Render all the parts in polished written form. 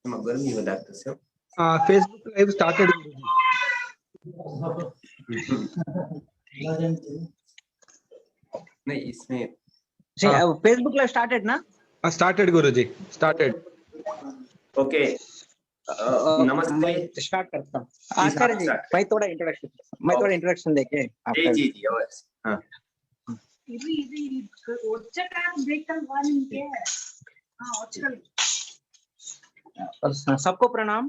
गर्मी વધારતો Facebook live started नहीं इसमें फेसबुक लाइव स्टार्टेड ना स्टार्टेड गुरुजी स्टार्टेड ओके नमस्ते स्टार्ट करता हूँ आचार्य जी मैं थोड़ा इंट्रोडक्शन देके जी जी जी अवश्य हाँ सबको प्रणाम।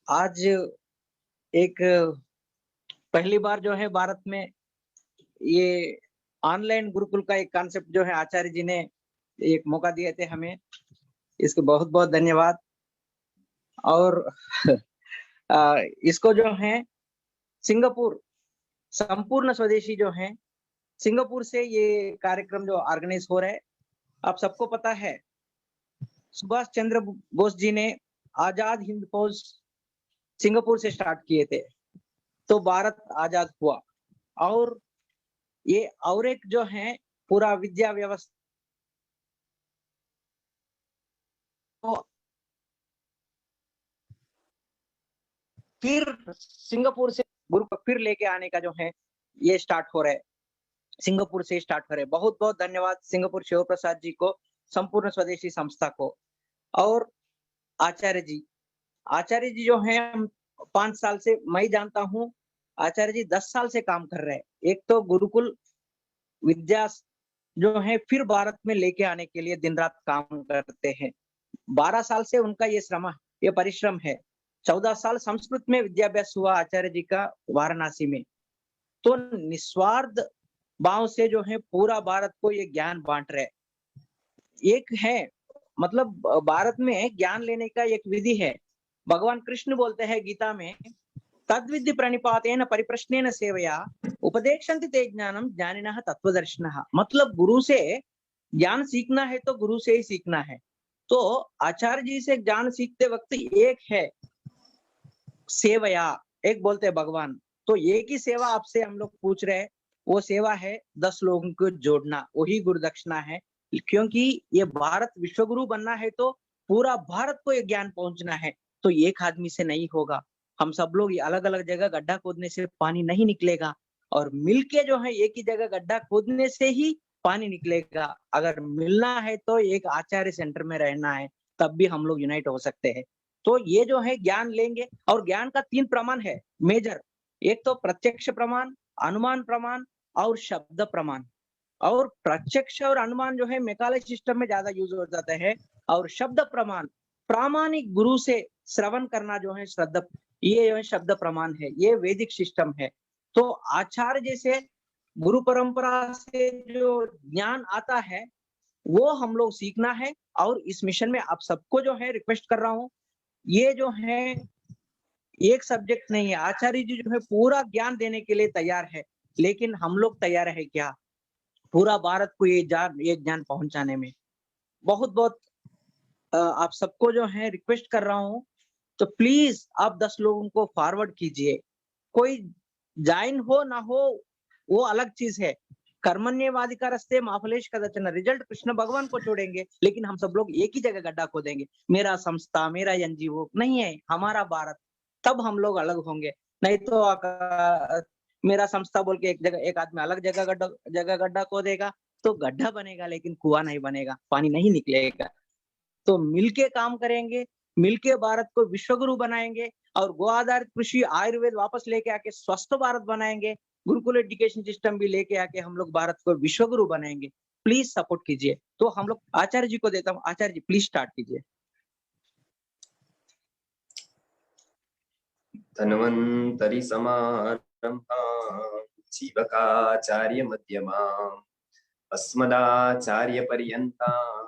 आज एक पहली बार जो है भारत में ये ऑनलाइन गुरुकुल का एक कॉन्सेप्ट जो है आचार्य जी ने एक मौका दिए थे हमें, इसको बहुत बहुत धन्यवाद। और इसको जो है सिंगापुर संपूर्ण स्वदेशी जो है सिंगापुर से ये कार्यक्रम जो ऑर्गेनाइज हो रहा है, आप सबको पता है सुभाष चंद्र बोस जी ने आजाद हिंद फौज सिंगापुर से स्टार्ट किए थे, तो भारत आजाद हुआ। और ये और एक जो है पूरा विद्या व्यवस्था तो फिर सिंगापुर से गुरु को फिर लेके आने का जो है ये स्टार्ट हो रहा है, सिंगापुर से स्टार्ट हो रहे हैं। बहुत बहुत धन्यवाद सिंगापुर शिव प्रसाद जी को, संपूर्ण स्वदेशी संस्था को और आचार्य जी जो है 5 साल से मैं जानता हूँ, आचार्य जी 10 साल से काम कर रहे हैं। एक तो गुरुकुल विद्या जो है फिर भारत में लेके आने के लिए दिन रात काम करते हैं। 12 साल से उनका ये श्रम ये परिश्रम है। 14 साल संस्कृत में विद्याभ्यास हुआ आचार्य जी का वाराणसी में। तो निस्वार्थ भाव से जो है पूरा भारत को ये ज्ञान बांट रहे। एक है मतलब भारत में ज्ञान लेने का एक विधि है। भगवान कृष्ण बोलते हैं गीता में, तद्विधि प्रणिपातेन परिप्रश्नेन सेवया उपदेक्षन्ति ते ज्ञानम ज्ञानिनः तत्वदर्शिनः। मतलब गुरु से ज्ञान सीखना है तो गुरु से ही सीखना है। तो आचार्य जी से ज्ञान सीखते वक्त एक है सेवया, एक बोलते हैं भगवान। तो एक ही सेवा आपसे हम लोग पूछ रहे हैं, वो सेवा है 10 लोगों को जोड़ना, वही गुरुदक्षिणा है। क्योंकि ये भारत विश्वगुरु बनना है तो पूरा भारत को ये ज्ञान पहुंचना है, तो एक आदमी से नहीं होगा। हम सब लोग अलग अलग जगह गड्ढा खोदने से पानी नहीं निकलेगा, और मिलके जो है एक ही जगह गड्ढा खोदने से ही पानी निकलेगा। अगर मिलना है तो एक आचार्य सेंटर में रहना है, तब भी हम लोग यूनाइट हो सकते हैं। तो ये जो है ज्ञान लेंगे, और ज्ञान का 3 प्रमाण है मेजर। एक तो प्रत्यक्ष प्रमाण, अनुमान प्रमाण और शब्द प्रमाण। और प्रत्यक्ष और अनुमान जो है मेकाले सिस्टम में ज्यादा यूज हो जाता है, और शब्द प्रमाण प्रामाणिक गुरु से श्रवण करना जो है श्रद्धा, ये जो है शब्द प्रमाण है, ये वैदिक सिस्टम है। तो आचार्य जैसे गुरु परंपरा से जो ज्ञान आता है वो हम लोग सीखना है। और इस मिशन में आप सबको जो है रिक्वेस्ट कर रहा हूँ, ये जो है एक सब्जेक्ट नहीं है। आचार्य जी जो है पूरा ज्ञान देने के लिए तैयार है, लेकिन हम लोग तैयार है क्या पूरा भारत को ये ज्ञान पहुंचाने में। बहुत बहुत आप सबको जो है रिक्वेस्ट कर रहा हूँ, तो प्लीज आप 10 लोगों को फॉरवर्ड कीजिए। कोई ज्वाइन हो ना हो वो अलग चीज है। कर्मण्येवाधिकारस्ते मा फलेषु कदाचन, रिजल्ट कृष्ण भगवान को छोड़ेंगे, लेकिन हम सब लोग एक ही जगह गड्ढा खोदेंगे। मेरा संस्था, मेरा एनजीओ नहीं है, हमारा भारत, तब हम लोग अलग होंगे। नहीं तो मेरा संस्था बोल के एक आदमी अलग जगह गड्ढा खोदेगा तो गड्ढा बनेगा, लेकिन कुआं नहीं बनेगा, पानी नहीं निकलेगा। तो मिलके काम करेंगे, मिलके भारत को विश्वगुरु बनाएंगे, और गो आधारित कृषि आयुर्वेद वापस लेके आके स्वस्थ भारत बनाएंगे। गुरुकुल एजुकेशन सिस्टम भी लेके आके हम लोग भारत को विश्वगुरु बनाएंगे। प्लीज सपोर्ट कीजिए। तो हम लोग आचार्य जी को देता हूँ, आचार्य जी प्लीज स्टार्ट कीजिए। धन्वन्तरि समारम्भां जीवकाचार्य मध्यमाम् अस्मदाचार्य पर्यन्तां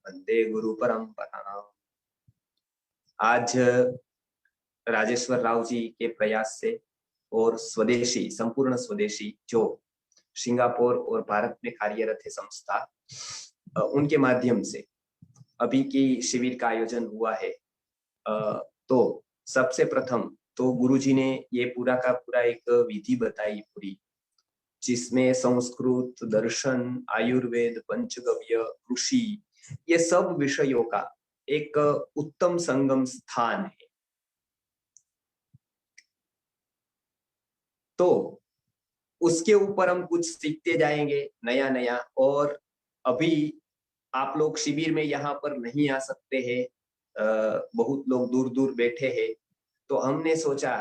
वंदे गुरु परंपराम्। आज राजेश्वर राव जी के प्रयास से और स्वदेशी संपूर्ण स्वदेशी जो सिंगापुर और भारत में कार्यरत है संस्था, उनके माध्यम से अभी की शिविर का आयोजन हुआ है। तो सबसे प्रथम तो गुरुजी ने ये पूरा का पूरा एक विधि बताई पूरी, जिसमें संस्कृत, दर्शन, आयुर्वेद, पंचगव्य, कृषि, ये सब विषयों का एक उत्तम संगम स्थान है। तो उसके ऊपर हम कुछ सीखते जाएंगे नया नया। और अभी आप लोग शिविर में यहाँ पर नहीं आ सकते हैं, बहुत लोग दूर दूर बैठे हैं, तो हमने सोचा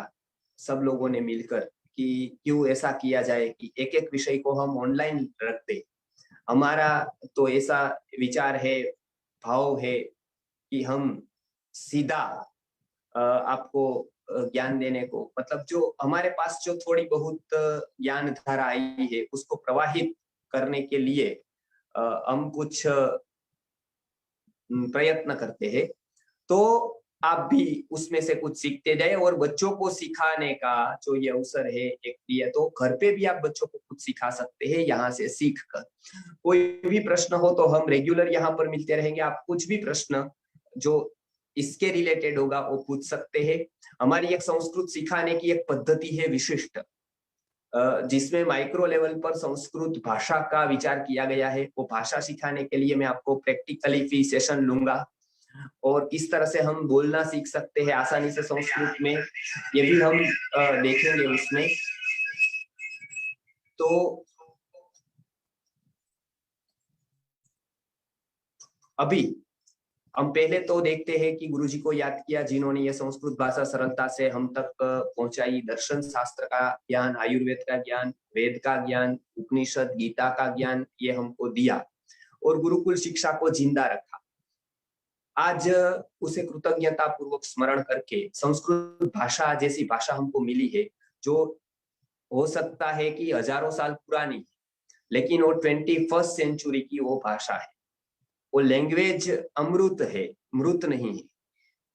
सब लोगों ने मिलकर कि क्यों ऐसा किया जाए कि एक एक विषय को हम ऑनलाइन रख दें। हमारा तो ऐसा विचार है, भाव है कि हम सीधा आपको ज्ञान देने को, मतलब जो हमारे पास जो थोड़ी बहुत ज्ञान धारा आई है उसको प्रवाहित करने के लिए हम कुछ प्रयत्न करते हैं। तो आप भी उसमें से कुछ सीखते जाए और बच्चों को सिखाने का जो ये अवसर है एक दिया, तो घर पे भी आप बच्चों को कुछ सिखा सकते हैं यहाँ से सीख कर। कोई भी प्रश्न हो तो हम रेगुलर यहाँ पर मिलते रहेंगे, आप कुछ भी प्रश्न जो इसके रिलेटेड होगा वो पूछ सकते हैं। हमारी एक संस्कृत सिखाने की एक पद्धति है विशिष्ट, जिसमें माइक्रो लेवल पर संस्कृत भाषा का विचार किया गया है। वो भाषा सिखाने के लिए मैं आपको प्रैक्टिकली भी सेशन लूंगा और किस तरह से हम बोलना सीख सकते हैं आसानी से संस्कृत में, ये भी हम देखेंगे उसमें। तो अभी हम पहले तो देखते हैं कि गुरुजी को याद किया जिन्होंने ये संस्कृत भाषा सरलता से हम तक पहुंचाई। दर्शन शास्त्र का ज्ञान, आयुर्वेद का ज्ञान, वेद का ज्ञान, उपनिषद गीता का ज्ञान ये हमको दिया और गुरुकुल शिक्षा को जिंदा रखा। आज उसे कृतज्ञता पूर्वक स्मरण करके संस्कृत भाषा जैसी भाषा हमको मिली है, जो हो सकता है कि हजारों साल पुरानी, लेकिन वो 21st सेंचुरी की वो भाषा है। वो लैंग्वेज अमृत है, मृत नहीं है।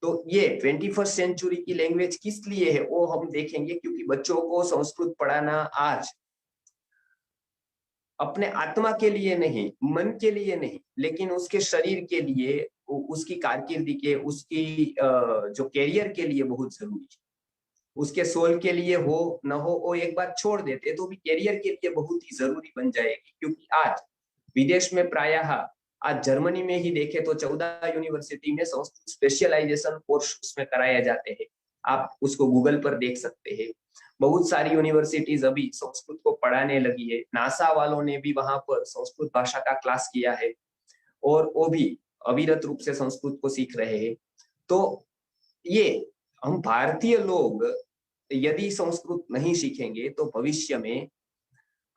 तो ये 21st सेंचुरी की लैंग्वेज किस लिए है वो हम देखेंगे, क्योंकि बच्चों को संस्कृत पढ़ाना आज अपने आत्मा के लिए नहीं, मन के लिए नहीं, लेकिन उसके शरीर के लिए, उसकी कारकिर्दी के, उसकी जो कैरियर के लिए बहुत जरूरी है। उसके सोल के लिए हो न हो वो एक बार छोड़ देते तो भी कैरियर के लिए बहुत ही जरूरी बन जाएगी। क्योंकि आज विदेश में प्रायः, आज जर्मनी में ही देखे तो 14 यूनिवर्सिटी में संस्कृत स्पेशलाइजेशन कोर्स उसमें कराए जाते हैं। आप उसको गूगल पर देख सकते हैं। बहुत सारी यूनिवर्सिटीज अभी संस्कृत को पढ़ाने लगी है। नासा वालों ने भी वहां पर संस्कृत भाषा का क्लास किया है और वो भी अविरत रूप से संस्कृत को सीख रहे हैं। तो ये हम भारतीय लोग यदि संस्कृत नहीं सीखेंगे तो भविष्य में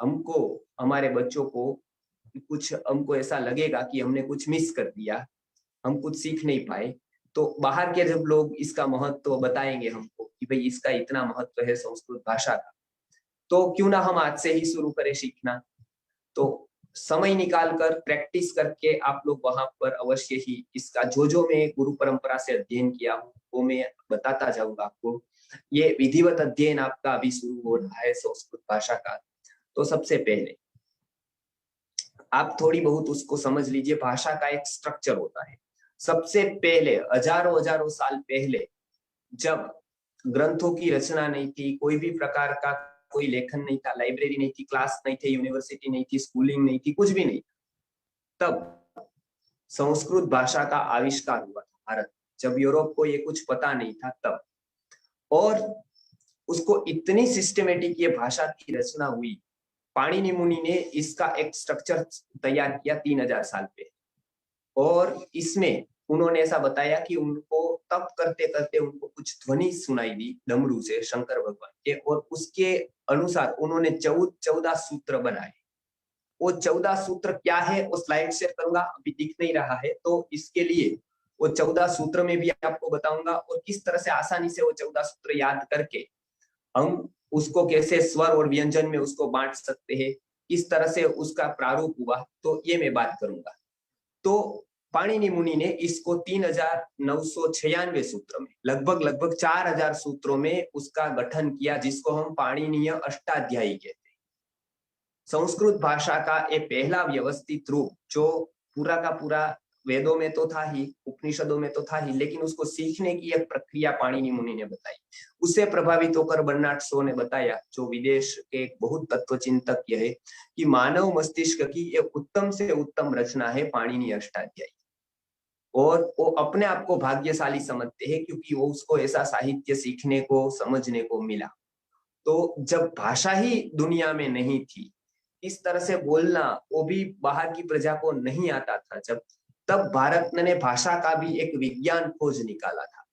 हमको, हमारे बच्चों को कुछ, हमको ऐसा लगेगा कि हमने कुछ मिस कर दिया, हम कुछ सीख नहीं पाए। तो बाहर के जब लोग इसका महत्व बताएंगे हमको कि भाई इसका इतना महत्व है संस्कृत भाषा का, तो क्यों ना हम आज से ही शुरू करें सीखना। तो समय निकाल कर प्रैक्टिस करके आप लोग वहां पर अवश्य ही इसका जो मैं गुरु परंपरा से अध्ययन किया हूँ वो मैं बताता जाऊंगा आपको। ये विधिवत अध्ययन आपका अभी शुरू हो रहा है संस्कृत भाषा का। तो सबसे पहले आप थोड़ी बहुत उसको समझ लीजिए, भाषा का एक स्ट्रक्चर होता है। सबसे पहले हजारों हजारों साल पहले जब ग्रंथों की रचना नहीं थी, कोई भी प्रकार का कोई लेखन नहीं था, लाइब्रेरी नहीं थी, क्लास नहीं थे, यूनिवर्सिटी नहीं थी, स्कूलिंग नहीं थी, कुछ भी नहीं, तब संस्कृत भाषा का आविष्कार हुआ था भारत। जब यूरोप को ये कुछ पता नहीं था तब, और उसको इतनी सिस्टमेटिक ये भाषा की रचना हुई। पाणिनि मुनि ने इसका एक स्ट्रक्चर तैयार किया 3000 साल पहले, और इसमें उन्होंने ऐसा बताया कि उनको तप करते करते उनको कुछ ध्वनि सुनाई दी डमरू से, शंकर भगवान के, और उसके अनुसार उन्होंने 14 सूत्र बनाए। वो 14 सूत्र क्या है वो स्लाइड शेयर करूंगा, अभी दिख नहीं रहा है, तो इसके लिए वो 14 सूत्र में भी आपको बताऊंगा और किस तरह से आसानी से वो 14 सूत्र याद करके हम उसको कैसे स्वर और व्यंजन में उसको बांट सकते हैं, किस तरह से उसका प्रारूप हुआ, तो ये मैं बात करूंगा। तो पाणिनि मुनि ने इसको 3996 सूत्र में, लगभग 4000 सूत्रों में उसका गठन किया, जिसको हम पाणिनीय अष्टाध्यायी कहते हैं। संस्कृत भाषा का ये पहला व्यवस्थित रूप, जो पूरा का पूरा वेदों में तो था ही, उपनिषदों में तो था ही, लेकिन उसको सीखने की एक प्रक्रिया पाणिनि मुनि ने बताई। उससे प्रभावित होकर बर्नार्ड शॉ ने बताया, जो विदेश के एक बहुत तत्वचिंतक है, कि मानव मस्तिष्क की एक उत्तम से उत्तम रचना है पाणिनि अष्टाध्यायी। और वो अपने आप को भाग्यशाली समझते हैं क्योंकि वो उसको ऐसा साहित्य सीखने को समझने को मिला। तो जब भाषा ही दुनिया में नहीं थी, इस तरह से बोलना वो भी बाहर की प्रजा को नहीं आता था, जब तब भारत ने भाषा का भी एक विज्ञान खोज निकाला था,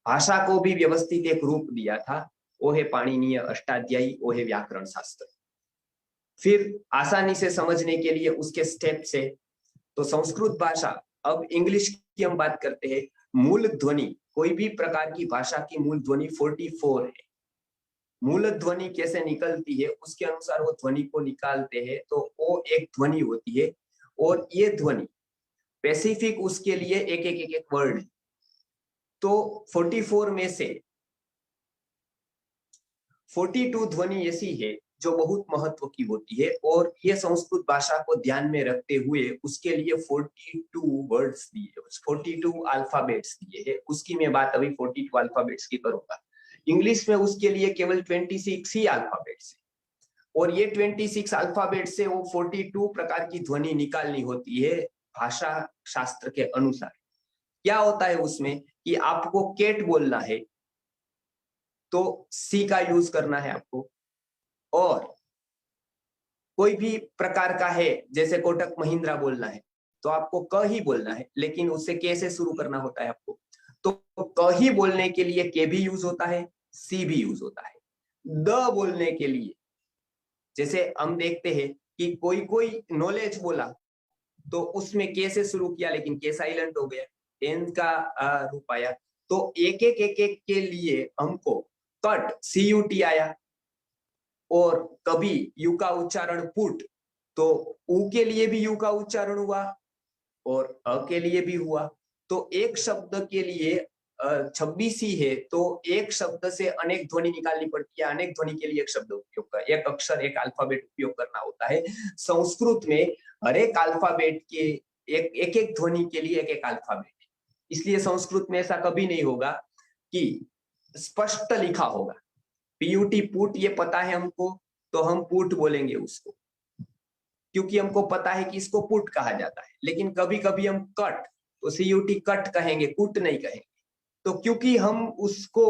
भाषा को भी व्यवस्थित एक रूप दिया था। वो है पाणिनीय अष्टाध्यायी, वो है व्याकरण शास्त्र। फिर आसानी से समझने के लिए उसके स्टेप से, तो संस्कृत भाषा, अब इंग्लिश की हम बात करते हैं, मूल ध्वनि, कोई भी प्रकार की भाषा की मूल ध्वनि 44 है। मूल ध्वनि कैसे निकलती है उसके अनुसार वो ध्वनि को निकालते हैं, तो वो एक ध्वनि होती है। और ये ध्वनि स्पेसिफिक उसके लिए एक वर्ड। तो 44 में से 42 ध्वनि ऐसी है जो बहुत महत्व की होती है, और ये संस्कृत भाषा को ध्यान में रखते हुए उसके लिए 42 वर्ड्स दिए, 42 अल्फाबेट्स दिए हैं। उसकी मैं बात अभी 42 अल्फाबेट्स की करूंगा। इंग्लिश में उसके लिए केवल 26 ही अल्फाबेट्स है, और ये 26 अल्फाबेट से वो 42 प्रकार की ध्वनि निकालनी होती है भाषा शास्त्र के अनुसार। क्या होता है उसमें कि आपको केट बोलना है तो सी का यूज करना है आपको, और कोई भी प्रकार का है जैसे कोटक महिंद्रा बोलना है तो आपको क ही बोलना है, लेकिन उससे कैसे शुरू करना होता है आपको, तो क ही बोलने के लिए के भी यूज होता है, सी भी यूज होता है। द बोलने के लिए, जैसे हम देखते हैं कि कोई कोई नॉलेज बोला तो उसमें के से शुरू किया लेकिन के साइलेंट हो गया, एन का रूप आया। तो एक के लिए हमको कट CUT आया, और कभी यू का उच्चारण पुट, तो उ के लिए भी यू का उच्चारण हुआ और अ के लिए भी हुआ। तो एक शब्द के लिए 26 ही है, तो एक शब्द से अनेक ध्वनि निकालनी पड़ती है, अनेक ध्वनि के लिए एक शब्द उपयोग कर, एक अक्षर एक अल्फाबेट उपयोग करना होता है। संस्कृत में हर एक अल्फाबेट के एक ध्वनि के लिए एक अल्फाबेट है। इसलिए संस्कृत में ऐसा कभी नहीं होगा कि स्पष्ट लिखा होगा PUT पुट, ये पता है हमको तो हम पुट बोलेंगे उसको, क्योंकि हमको पता है कि इसको पुट कहा जाता है। लेकिन कभी कभी हम कट, तो CUT कट कहेंगे, कुट नहीं कहेंगे। तो क्योंकि हम उसको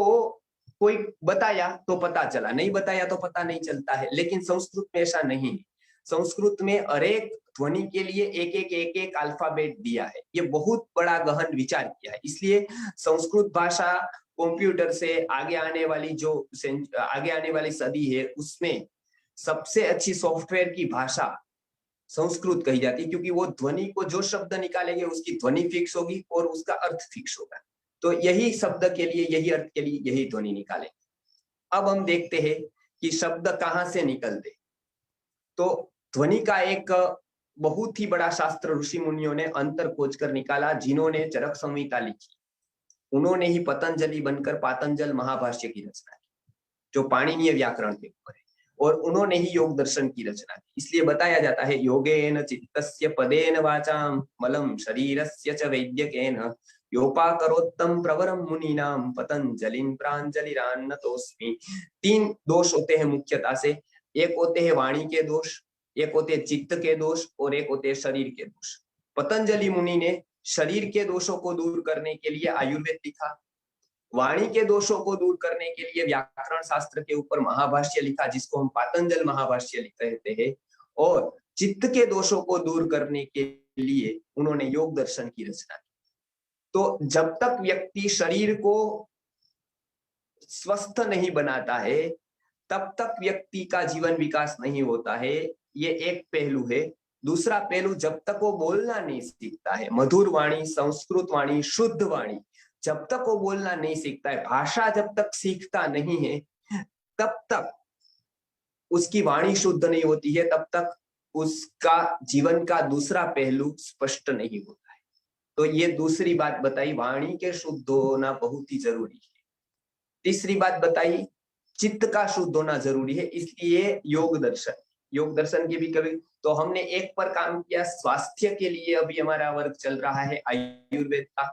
कोई बताया तो पता चला, नहीं बताया तो पता नहीं चलता है। लेकिन संस्कृत में ऐसा नहीं है, संस्कृत में हरेक ध्वनि के लिए एक अल्फाबेट दिया है। ये बहुत बड़ा गहन विचार किया है। इसलिए संस्कृत भाषा कंप्यूटर से आगे आने वाली सदी है, उसमें सबसे अच्छी सॉफ्टवेयर की भाषा संस्कृत कही जाती है, क्योंकि वो ध्वनि को, जो शब्द निकालेंगे उसकी ध्वनि फिक्स होगी और उसका अर्थ फिक्स होगा। तो यही शब्द के लिए, यही अर्थ के लिए यही ध्वनि निकालेंगे। अब हम देखते हैं कि शब्द कहाँ से निकलते। तो ध्वनि का एक बहुत ही बड़ा शास्त्र ऋषि मुनियों ने अंतर खोज कर निकाला, जिन्होंने चरक संहिता लिखी। उन्होंने ही पतंजलि बनकर पातंजल महाभाष्य की रचना की, जो पाणिनीय व्याकरण के ऊपर है, और उन्होंने ही योग दर्शन की रचना की। इसलिए बताया जाता है योगेन चित्तस्य पदेन वाचाम मलम शरीरस्य च वैद्यकेन योपाकरोत्तम प्रवरम मुनीनाम पतंजलिं प्रांजलिरान्नतोस्मि। 3 दोष होते हैं मुख्यतः से, एक होते हैं वाणी के दोष, एक होते हैं चित्त के दोष, और एक होते हैं शरीर के दोष। पतंजलि मुनि ने शरीर के दोषों को दूर करने के लिए आयुर्वेद लिखा, वाणी के दोषों को दूर करने के लिए व्याकरण शास्त्र के ऊपर महाभाष्य लिखा, जिसको हम पातंजल महाभाष्य लिख कहते हैं, और चित्त के दोषों को दूर करने के लिए उन्होंने योग दर्शन की रचना की। तो जब तक व्यक्ति शरीर को स्वस्थ नहीं बनाता है, तब तक व्यक्ति का जीवन विकास नहीं होता है। ये एक पहलू है। दूसरा पहलू, जब तक वो बोलना नहीं सीखता है, मधुर वाणी, संस्कृत वाणी, शुद्ध वाणी, जब तक वो बोलना नहीं सीखता है, भाषा जब तक सीखता नहीं है, तब तक उसकी वाणी शुद्ध नहीं होती है, तब तक उसका जीवन का दूसरा पहलू स्पष्ट नहीं होता है। तो ये दूसरी बात बताई, वाणी के शुद्ध होना बहुत ही जरूरी है। तीसरी बात बताई, चित्त का शुद्ध होना जरूरी है, इसलिए योग दर्शन की भी कभी, तो हमने एक पर काम किया, स्वास्थ्य के लिए अभी हमारा वर्ग चल रहा है आयुर्वेद का।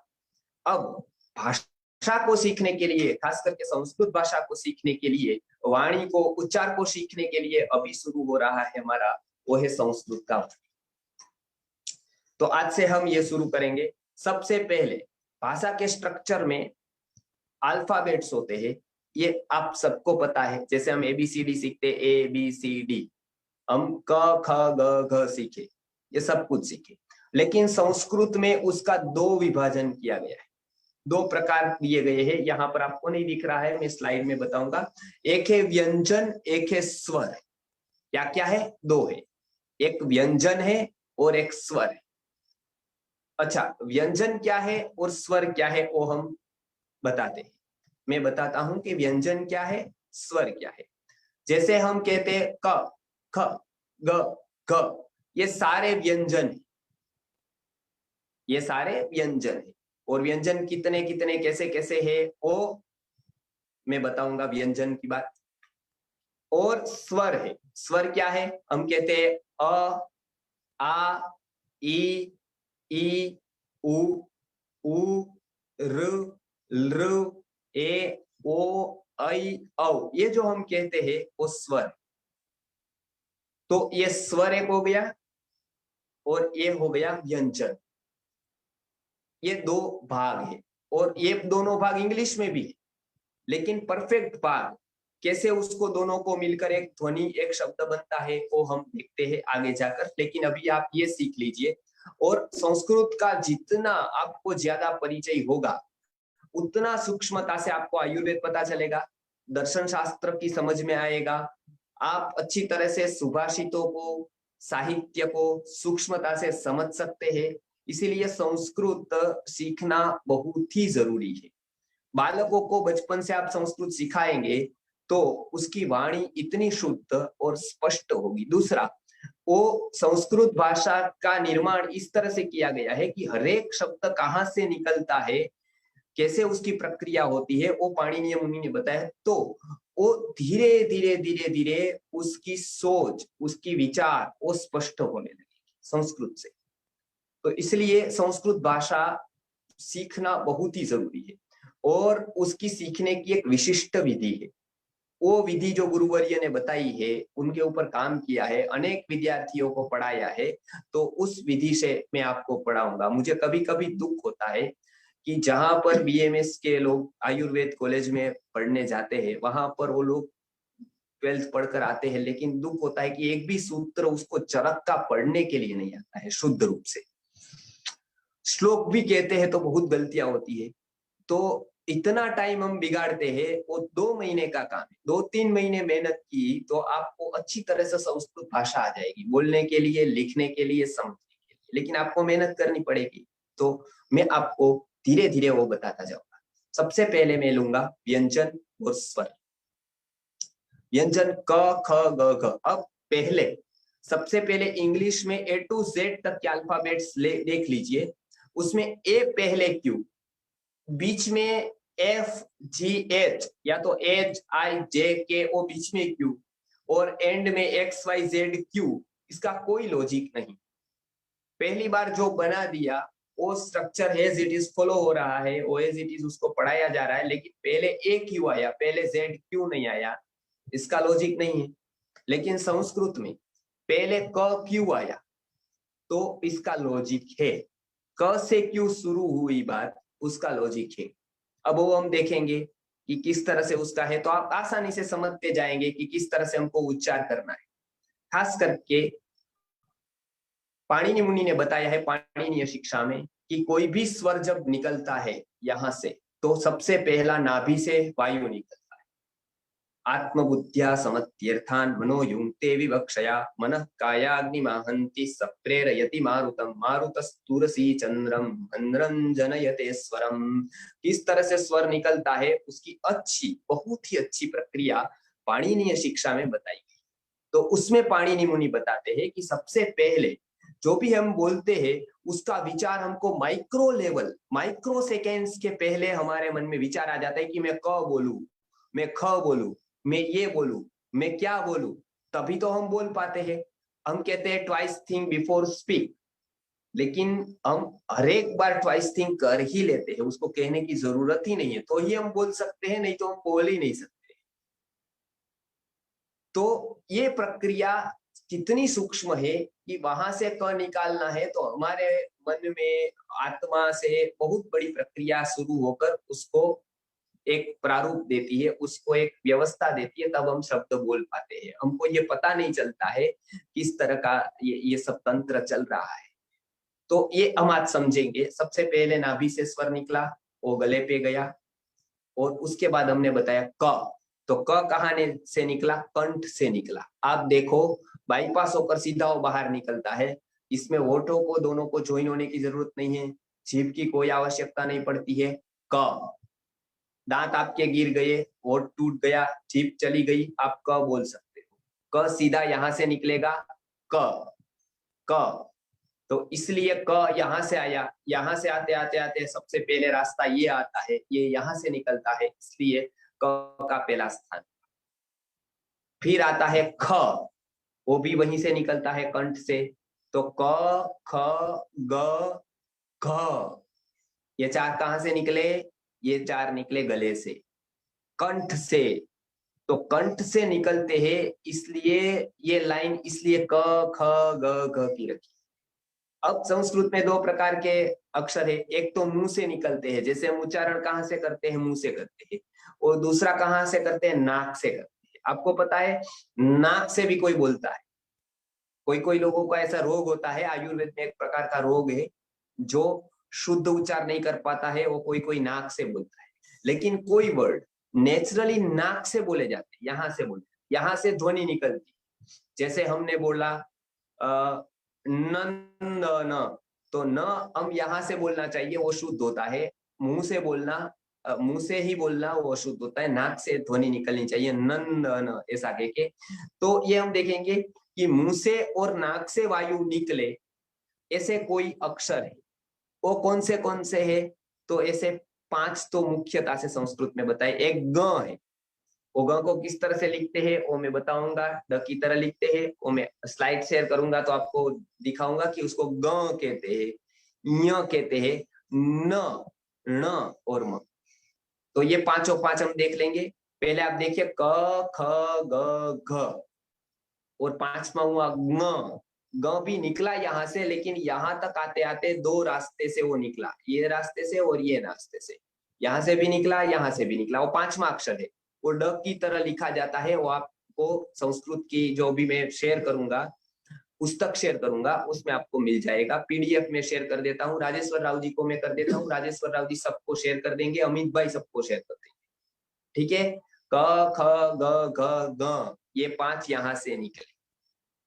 अब भाषा को सीखने के लिए, खास करके संस्कृत भाषा को सीखने के लिए, वाणी को, उच्चार को सीखने के लिए अभी शुरू हो रहा है हमारा, वो है संस्कृत का। तो आज से हम ये शुरू करेंगे सबसे पहले भाषा के स्ट्रक्चर में अल्फाबेट्स होते हैं, ये आप सबको पता है। जैसे हम ABCD सीखते, ABCD, हम क ख ग घ सीखे, ये सब कुछ सीखे। लेकिन संस्कृत में उसका दो विभाजन किया गया है, दो प्रकार दिए गए हैं। यहाँ पर आपको नहीं दिख रहा है, मैं स्लाइड में बताऊंगा। एक है व्यंजन, एक है स्वर। क्या क्या है? दो है, एक व्यंजन है और एक स्वर है। अच्छा, व्यंजन क्या है और स्वर क्या है वो हम बताते हैं। मैं बताता हूं कि व्यंजन क्या है, स्वर क्या है। जैसे हम कहते हैं क, ख, ग, घ, ये सारे व्यंजन है, ये सारे व्यंजन है। और व्यंजन कितने कितने कैसे कैसे है वो मैं बताऊंगा, व्यंजन की बात। और स्वर है, स्वर क्या है? हम कहते हैं अ, आ, ई, उ, उ, र, लृ, ए, ओ, ऐ, औ, ये जो हम कहते हैं वो स्वर। तो ये स्वर एक हो गया और ये हो गया व्यंजन। ये दो भाग है और ये दोनों भाग इंग्लिश में भी है, लेकिन परफेक्ट भाग कैसे उसको दोनों को मिलकर एक ध्वनि, एक शब्द बनता है वो हम देखते हैं आगे जाकर। लेकिन अभी आप ये सीख लीजिए। और संस्कृत का जितना आपको ज्यादा परिचय होगा उतना सूक्ष्मता से आपको आयुर्वेद पता चलेगा, दर्शन शास्त्र की समझ में आएगा, आप अच्छी तरह से सुभाषितों को, साहित्य को सूक्ष्मता से समझ सकते हैं। इसीलिए संस्कृत सीखना बहुत ही जरूरी है। बालकों को बचपन से आप संस्कृत सिखाएंगे तो उसकी वाणी इतनी शुद्ध और स्पष्ट होगी। दूसरा, वो संस्कृत भाषा का निर्माण इस तरह से किया गया है कि हर एक शब्द कहाँ से निकलता है, कैसे उसकी प्रक्रिया होती है, वो पाणिनीय मुनि ने बताया। तो वो धीरे धीरे धीरे धीरे उसकी सोच, उसकी विचार वो स्पष्ट होने लगी संस्कृत से। तो इसलिए संस्कृत भाषा सीखना बहुत ही जरूरी है। और उसकी सीखने की एक विशिष्ट विधि है। वो विधि जो गुरुवर्य ने बताई है, उनके ऊपर काम किया है, अनेक विद्यार्थियों को पढ़ाया है, तो उस विधि से मैं आपको पढ़ाऊंगा। मुझे कभी कभी दुख होता है कि जहां पर BMS के लोग आयुर्वेद कॉलेज में पढ़ने जाते हैं, वहां पर वो लोग 12th पढ़कर आते हैं, लेकिन दुख होता है कि एक भी सूत्र उसको चरक का पढ़ने के लिए नहीं आता है शुद्ध रूप से। श्लोक भी कहते हैं तो बहुत गलतियां होती है। तो इतना टाइम हम बिगाड़ते हैं, वो 2 महीने का काम है। 2-3 महीने मेहनत की तो आपको अच्छी तरह से संस्कृत भाषा आ जाएगी, बोलने के लिए, लिखने के लिए, समझने के लिए। लेकिन आपको मेहनत करनी पड़ेगी। तो मैं आपको धीरे धीरे वो बताता जाऊंगा। सबसे पहले मैं लूंगा व्यंजन और स्वर। व्यंजन क, ख, ग, घ। अब पहले, सबसे पहले इंग्लिश में A to Z तक के अल्फाबेट्स देख लीजिए। उसमें ए पहले क्यू, बीच में FGH या तो HIJKO बीच में क्यू, और एंड में XYZQ। इसका कोई लॉजिक नहीं। पहली बार जो बना दिया वो structure as it is follow हो रहा है, वो एज इट इज उसको पढ़ाया जा रहा है, लेकिन पहले AQ आया, पहले ZQ नहीं आया। इसका लॉजिक नहीं है। लेकिन संस्कृत में पहले q आया तो इसका लॉजिक है। क से क्यू शुरू हुई बात, उसका लॉजिक है। अब वो हम देखेंगे कि किस तरह से उसका है, तो आप आसानी से समझते जाएंगे कि किस तरह से हमको उच्चार करना है। खास करके पाणिनि मुनि ने बताया है पाणिनीय शिक्षा में कि कोई भी स्वर जब निकलता है यहां से, तो सबसे पहला नाभि से वायु निकलता है। आत्मबुद्ध्या समत्यर्थान मनो युंक्ते विवक्षया मनः कायाग्निमाहन्ति सप्रेरयति मारुतम मारुतस्तुरसी चंद्रम मंद्रं जनयते स्वरम। किस तरह से स्वर निकलता है उसकी अच्छी, बहुत ही अच्छी प्रक्रिया पाणिनीय शिक्षा में बताई गई। तो उसमें पाणिनि मुनि बताते हैं कि सबसे पहले जो भी हम बोलते हैं उसका विचार हमको माइक्रो लेवल, माइक्रो सेकेंड्स के पहले हमारे मन में विचार आ जाता है कि मैं क बोलूं, मैं ख बोलूं, मैं ये बोलूं, मैं क्या बोलूं, तभी तो हम बोल पाते हैं। हम कहते हैं ट्वाइस थिंक बिफोर स्पीक, लेकिन हम हर एक बार ट्वाइस थिंक कर ही लेते हैं, उसको कहने की जरूरत ही नहीं है, तो ही हम बोल सकते हैं, नहीं तो हम बोल ही नहीं सकते। तो ये प्रक्रिया कितनी सूक्ष्म है कि वहां से क निकालना है तो हमारे मन में आत्मा से बहुत बड़ी प्रक्रिया शुरू होकर उसको एक प्रारूप देती है, उसको एक व्यवस्था देती है, तब हम शब्द बोल पाते हैं। हमको ये पता नहीं चलता है किस तरह का ये सब तंत्र चल रहा है। तो ये हम आज समझेंगे। सबसे पहले नाभि से स्वर निकला, वो गले पे गया, और उसके बाद हमने बताया क। तो क कहाँ से निकला? कंठ से निकला। आप देखो बाईपास होकर सीधा वो बाहर निकलता है। इसमें होठों को दोनों को ज्वाइन होने की जरूरत नहीं है, जीभ की कोई आवश्यकता नहीं पड़ती है। क, दांत आपके गिर गए, होठ टूट गया, जीभ चली गई, आप क बोल सकते हो। क सीधा यहां से निकलेगा, क क। तो इसलिए क यहां से आया, यहां से आते आते आते सबसे पहले रास्ता ये आता है, ये यहां से निकलता है, इसलिए क का पहला स्थान। फिर आता है ख, वो भी वहीं से निकलता है, कंठ से। तो क ख ग घ, ये चार कहां से निकले? ये चार निकले गले से, कंठ से। तो कंठ से निकलते हैं, इसलिए ये लाइन इसलिए क ख ग घ की रखी। अब संस्कृत में दो प्रकार के अक्षर है, एक तो मुंह से निकलते हैं, जैसे हम उच्चारण कहाँ से करते हैं? मुंह से करते हैं। और दूसरा कहाँ से करते हैं? नाक से करते हैं। आपको पता है नाक से भी कोई बोलता है। कोई कोई लोगों को ऐसा रोग होता है, आयुर्वेद में एक प्रकार का रोग है, जो शुद्ध उच्चार नहीं कर पाता है, वो कोई कोई नाक से बोलता है। लेकिन कोई वर्ड नेचुरली नाक से बोले जाते हैं, यहां से बोले, यहां से ध्वनि निकलती। जैसे हमने बोला नंदन, तो न हम यहां से बोलना चाहिए, वो शुद्ध होता है। मुंह से बोलना, मुंह से ही बोलना वो अशुद्ध होता है। नाक से ध्वनि निकलनी चाहिए, नंदन ऐसा कह के। तो ये हम देखेंगे कि मुंह से और नाक से वायु निकले, ऐसे कोई अक्षर है, वो कौन से है? तो ऐसे 5 तो मुख्यता से संस्कृत में बताए। एक ग है, वो ग को किस तरह से लिखते हैं वो मैं बताऊंगा। ड की तरह लिखते हैं, वो मैं स्लाइड शेयर करूंगा तो आपको दिखाऊंगा कि उसको ग कहते हैं, य कहते हैं, न, ण और म। तो ये पांचों पांच हम देख लेंगे। पहले आप देखिए क ख ग घ, और 5वां हुआ ङ। ग भी निकला यहां से, लेकिन यहां तक आते आते दो रास्ते से वो निकला, ये रास्ते से और ये रास्ते से। यहां से भी निकला, यहां से भी निकला। वो 5वां अक्षर है, वो ड की तरह लिखा जाता है। वो आपको संस्कृत की जो भी मैं शेयर करूंगा, पुस्तक शेयर करूंगा, उसमें आपको मिल जाएगा। पीडीएफ में शेयर कर देता हूँ, राजेश्वर राव जी को मैं कर देता हूँ, राजेश्वर राव जी सबको शेयर कर देंगे, अमित भाई सबको शेयर कर देंगे। ठीक है, क ख ग घ ग, ये 5 यहां से निकले।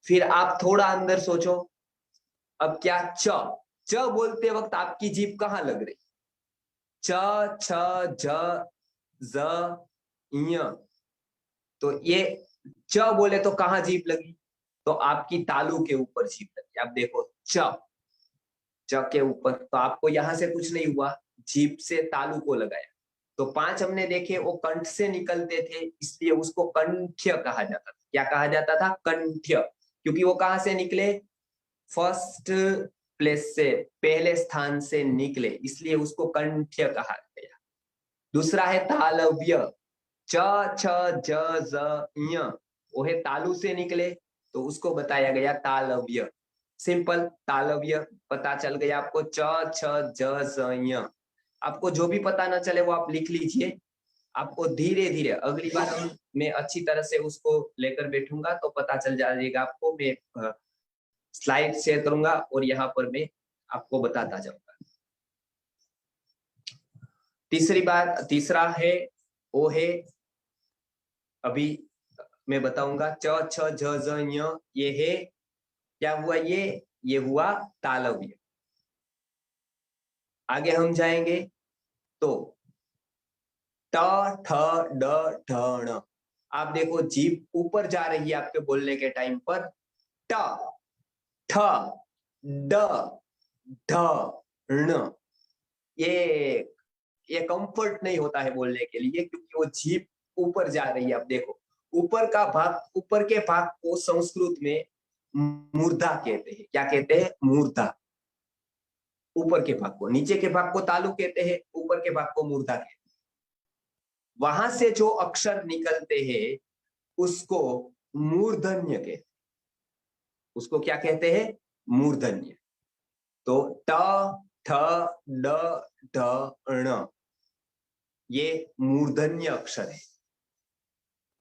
फिर आप थोड़ा अंदर सोचो, अब क्या च? च बोलते वक्त आपकी जीभ कहाँ लग रही? च छ झ ज य। तो ये च बोले तो कहाँ जीभ लगी? तो आपकी तालू के ऊपर जीभ लगी। आप देखो च, च के ऊपर, तो आपको यहां से कुछ नहीं हुआ, जीभ से तालू को लगाया। तो 5 हमने देखे, वो कंठ से निकलते थे, इसलिए उसको कंठ्य कहा जाता था। क्या कहा जाता था? कंठ्य, क्योंकि वो कहां से निकले? फर्स्ट प्लेस से, पहले स्थान से निकले, इसलिए उसको कंठ्य कहा गया। दूसरा है तालव्य, च छ ज ज य, वो है तालु से निकले, तो उसको बताया गया तालव्य। सिंपल, तालव्य पता चल गया आपको। च छ ज ज य, आपको जो भी पता ना चले वो आप लिख लीजिए। आपको धीरे धीरे अगली बार मैं अच्छी तरह से उसको लेकर बैठूंगा तो पता चल जाएगा आपको। मैं स्लाइड शेयर करूंगा और यहाँ पर मैं आपको बताता जाऊंगा। तीसरा है, वो है, अभी मैं बताऊंगा, च छ झ झ ञ, ये है, क्या हुआ? ये हुआ तालव्य। आगे हम जाएंगे तो ट ठ ड ढ ण। आप देखो जीभ ऊपर जा रही है आपके बोलने के टाइम पर। ट ठ ड ढ ण, ये कंफर्ट नहीं होता है बोलने के लिए, क्योंकि वो जीभ ऊपर जा रही है। आप देखो ऊपर का भाग, ऊपर के भाग को संस्कृत में मूर्धा कहते हैं। क्या कहते हैं? मूर्धा। ऊपर के भाग को, नीचे के भाग को तालु कहते हैं, ऊपर के भाग को मूर्धा कहते हैं। वहां से जो अक्षर निकलते हैं उसको मूर्धन्य कहते हैं। उसको क्या कहते हैं? मूर्धन्य। तो ट ठ ड ढ ण ये मूर्धन्य अक्षर है।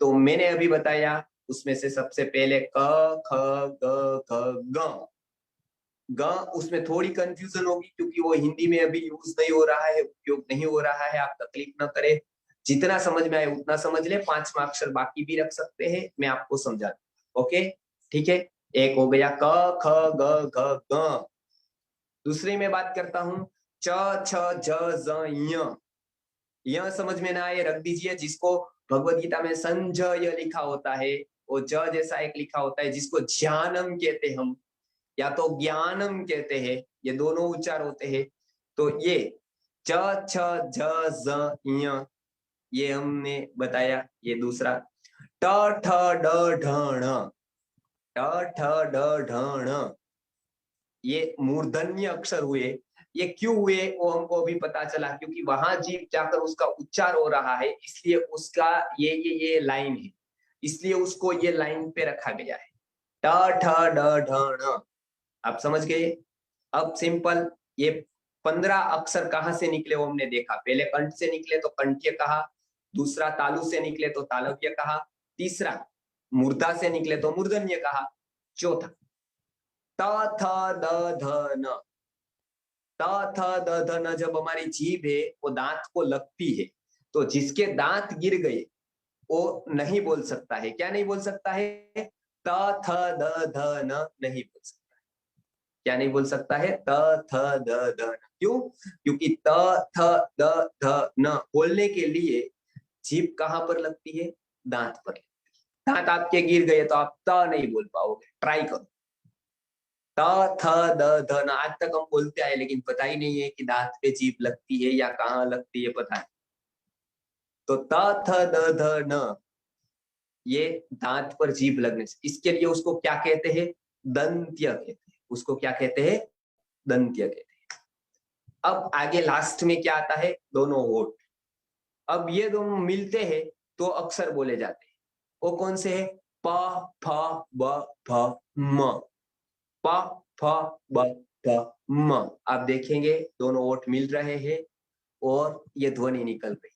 तो मैंने अभी बताया उसमें से सबसे पहले क ख ग घ ग। ग उसमें थोड़ी कंफ्यूजन होगी क्योंकि वो हिंदी में अभी यूज नहीं हो रहा है, उपयोग नहीं हो रहा है। आप तकलीफ न करें, जितना समझ में आए उतना समझ ले। 5वां अक्षर बाकी भी रख सकते हैं, मैं आपको समझा दूंगा। ओके ठीक है, एक हो गया क ख ग घ ग। दूसरी में बात करता हूं च छ ज ज य। यह समझ में ना आए रख दीजिए। जिसको भगवत गीता में संजय लिखा होता है, वो ज जैसा एक लिखा होता है, जिसको ज्ञानम कहते हैं हम, या तो ज्ञानम कहते हैं, ये दोनों उच्चार होते हैं। तो ये च छ ज ज य ये हमने बताया। ये दूसरा ट ठ ड ढ ण, ट ठ ड ढ ण ये मूर्धन्य अक्षर हुए। ये क्यों हुए वो हमको अभी पता चला, क्योंकि वहां जीभ जाकर उसका उच्चार हो रहा है, इसलिए उसका ये लाइन है, इसलिए उसको ये लाइन पे रखा गया है। ट ठ ड ढ ण आप समझ गए। अब सिंपल ये 15 अक्षर कहां से निकले वो हमने देखा। पहले कंठ से निकले तो कंठ्य कहा, दूसरा तालु से निकले तो तालव्य कहा, तीसरा मूर्धा से निकले तो मूर्धन्य कहा, चौथा त थ द ध न। त थ द ध न जब हमारी जीभ है वो दांत को लगती है, तो जिसके दांत गिर गए वो नहीं बोल सकता है। क्या नहीं बोल सकता है? त थ द ध न नहीं बोल सकता है। क्या नहीं बोल सकता है? त थ द ध न। क्यों? क्योंकि त थ द ध न बोलने के लिए जीभ कहां पर लगती है? दांत पर लगती है। दांत आपके गिर गए तो आप त नहीं बोल पाओगे। ट्राई करो। त थ द ध न आज तक हम बोलते आए, लेकिन पता ही नहीं है कि दांत पे जीभ लगती है या कहाँ लगती है, पता है। तो त थ द ध न ये दांत पर जीभ लगने से, इसके लिए उसको क्या कहते हैं? दंत्य कहते हैं। उसको क्या कहते हैं? दंत्य कहते हैं। अब आगे लास्ट में क्या आता है? दोनों होठ। अब ये दोनों मिलते हैं तो अक्षर बोले जाते हैं। वो कौन से है? प फ ब भ म। प फ ब भ म। आप देखेंगे दोनों ओठ मिल रहे हैं और ये ध्वनि निकल रही।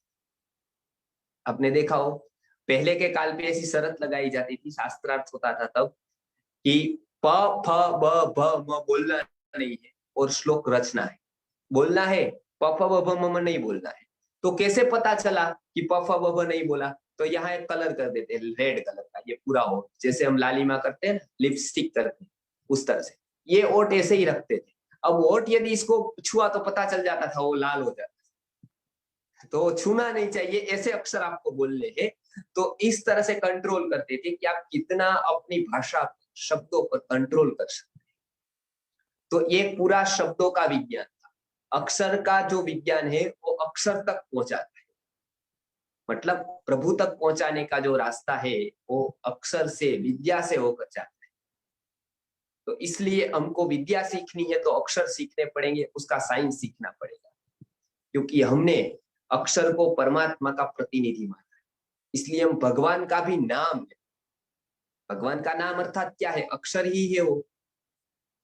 आपने देखा हो पहले के काल पे ऐसी शरत लगाई जाती थी, शास्त्रार्थ होता था तब, कि प फ ब भ म बोलना नहीं है और श्लोक रचना है। बोलना है, प फ ब भ म नहीं बोलना है। तो कैसे पता चला कि प फ ब भ नहीं बोला? तो यहाँ एक कलर कर देते हैं, रेड कलर का, ये पूरा ओठ, जैसे हम लालिमा करते हैं, लिपस्टिक करते हैं, उस तरह से ये ओठ ऐसे ही रखते थे। अब ओठ यदि इसको छुआ तो पता चल जाता था, वो लाल हो जाता। तो छूना नहीं चाहिए, ऐसे अक्षर आपको बोलने हैं। तो इस तरह से कंट्रोल करते थे कि आप कितना अपनी भाषा शब्दों पर कंट्रोल कर सकते हैं। तो ये पूरा शब्दों का विज्ञान था। अक्षर का जो विज्ञान है वो अक्षर तक पहुंचाता है, मतलब प्रभु तक पहुंचाने का जो रास्ता है वो अक्षर से, विद्या से होकर जाता है। तो इसलिए हमको विद्या सीखनी है तो अक्षर सीखने पड़ेंगे, उसका साइंस सीखना पड़ेगा, क्योंकि हमने अक्षर को परमात्मा का प्रतिनिधि माना है। इसलिए हम भगवान का भी नाम है। भगवान का नाम अर्थात क्या है? अक्षर ही है वो।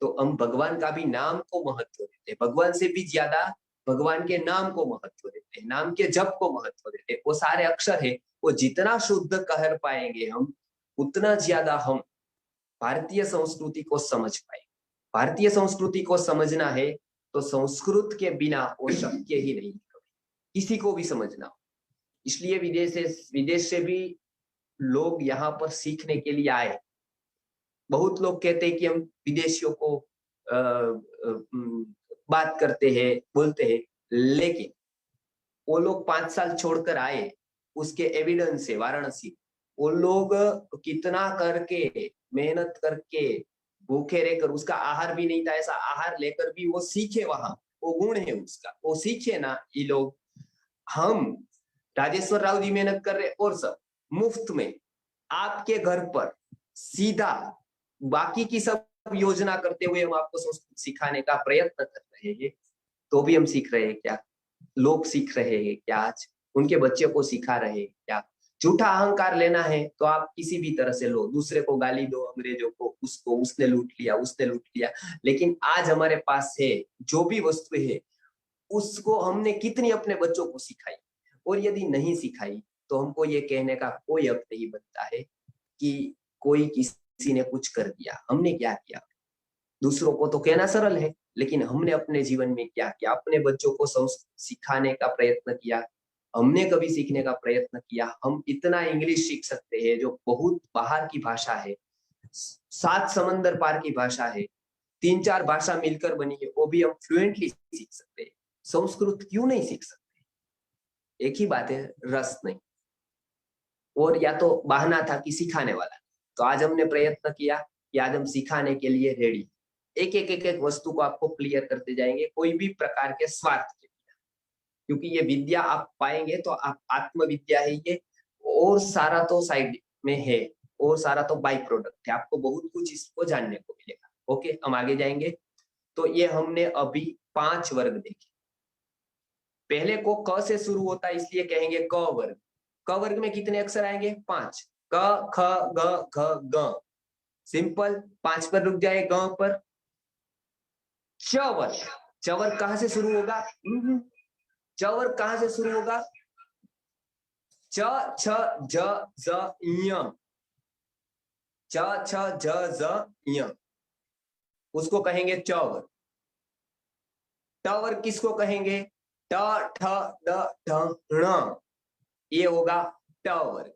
तो हम भगवान का भी नाम को महत्व देते हैं, भगवान से भी ज्यादा भगवान के नाम को महत्व देते हैं, नाम के जप को महत्व देते हैं। वो सारे अक्षर है, वो जितना शुद्ध कह पाएंगे हम, उतना ज्यादा हम भारतीय संस्कृति को समझ पाएंगे। भारतीय संस्कृति को समझना है तो संस्कृत के बिना वो शक्य ही नहीं, किसी को भी समझना हो। इसलिए विदेश से भी लोग यहाँ पर सीखने के लिए आए। बहुत लोग कहते हैं कि हम विदेशियों को बात करते हैं, बोलते हैं, लेकिन वो लोग 5 साल छोड़कर आए, उसके एविडेंस है वाराणसी। वो लोग कितना करके, मेहनत करके, भूखे रहकर, उसका आहार भी नहीं था, ऐसा आहार लेकर भी वो सीखे। वहां वो गुण है उसका, वो सीखे ना ये लोग। हम राजेश्वर राव जी मेहनत कर रहे और सब मुफ्त में आपके घर पर सीधा, बाकी की सब योजना करते हुए हम आपको संस्कृत सिखाने का प्रयत्न कर रहे हैं। तो भी हम सीख रहे हैं क्या? लोग सीख रहे हैं क्या? आज उनके बच्चों को सिखा रहे हैं क्या? झूठा अहंकार लेना है तो आप किसी भी तरह से लो, दूसरे को गाली दो, अंग्रेजों को, उसको, उसने लूट लिया, उसने लूट लिया। लेकिन आज हमारे पास है जो भी वस्तु है, उसको हमने कितनी अपने बच्चों को सिखाई, और यदि नहीं सिखाई तो हमको ये कहने का कोई हक नहीं बनता है कि कोई किसी ने कुछ कर दिया। हमने क्या किया? दूसरों को तो कहना सरल है, लेकिन हमने अपने जीवन में क्या किया? अपने बच्चों को सिखाने का प्रयत्न किया? हमने कभी सीखने का प्रयत्न किया? हम इतना इंग्लिश सीख सकते हैं जो बहुत बाहर की भाषा है, 7 समंदर पार की भाषा है, 3-4 भाषा मिलकर बनी है, वो भी हम फ्लुएंटली सीख सकते हैं। संस्कृत क्यों नहीं सीख सकते? एक ही बात है, रस नहीं, और या तो बहाना था कि सिखाने वाला। तो आज हमने प्रयत्न किया कि आज हम सिखाने के लिए रेडी। एक वस्तु को आपको क्लियर करते जाएंगे, कोई भी प्रकार के स्वार्थ के बिना, क्योंकि ये विद्या आप पाएंगे तो आप आत्मविद्या है ये, और सारा तो साइड में है, और सारा तो बाई प्रोडक्ट है। आपको बहुत कुछ इसको जानने को मिलेगा। ओके, हम आगे जाएंगे। तो ये हमने अभी 5 वर्ग देखे। पहले को क से शुरू होता है, इसलिए कहेंगे क वर्ग। क वर्ग में कितने अक्षर आएंगे? 5। क, ख, ग, घ, ग। सिंपल। 5 पर रुक जाए, ग पर। च वर्ग। च वर्ग कहां से शुरू होगा? च वर्ग कहां से शुरू होगा? च, छ, ज, ज, य। च, छ, ज, ज, य, उसको कहेंगे च वर्ग। ट वर्ग किसको कहेंगे? ट, ठ, ड, ढ, ण, ये होगा ट वर्ग।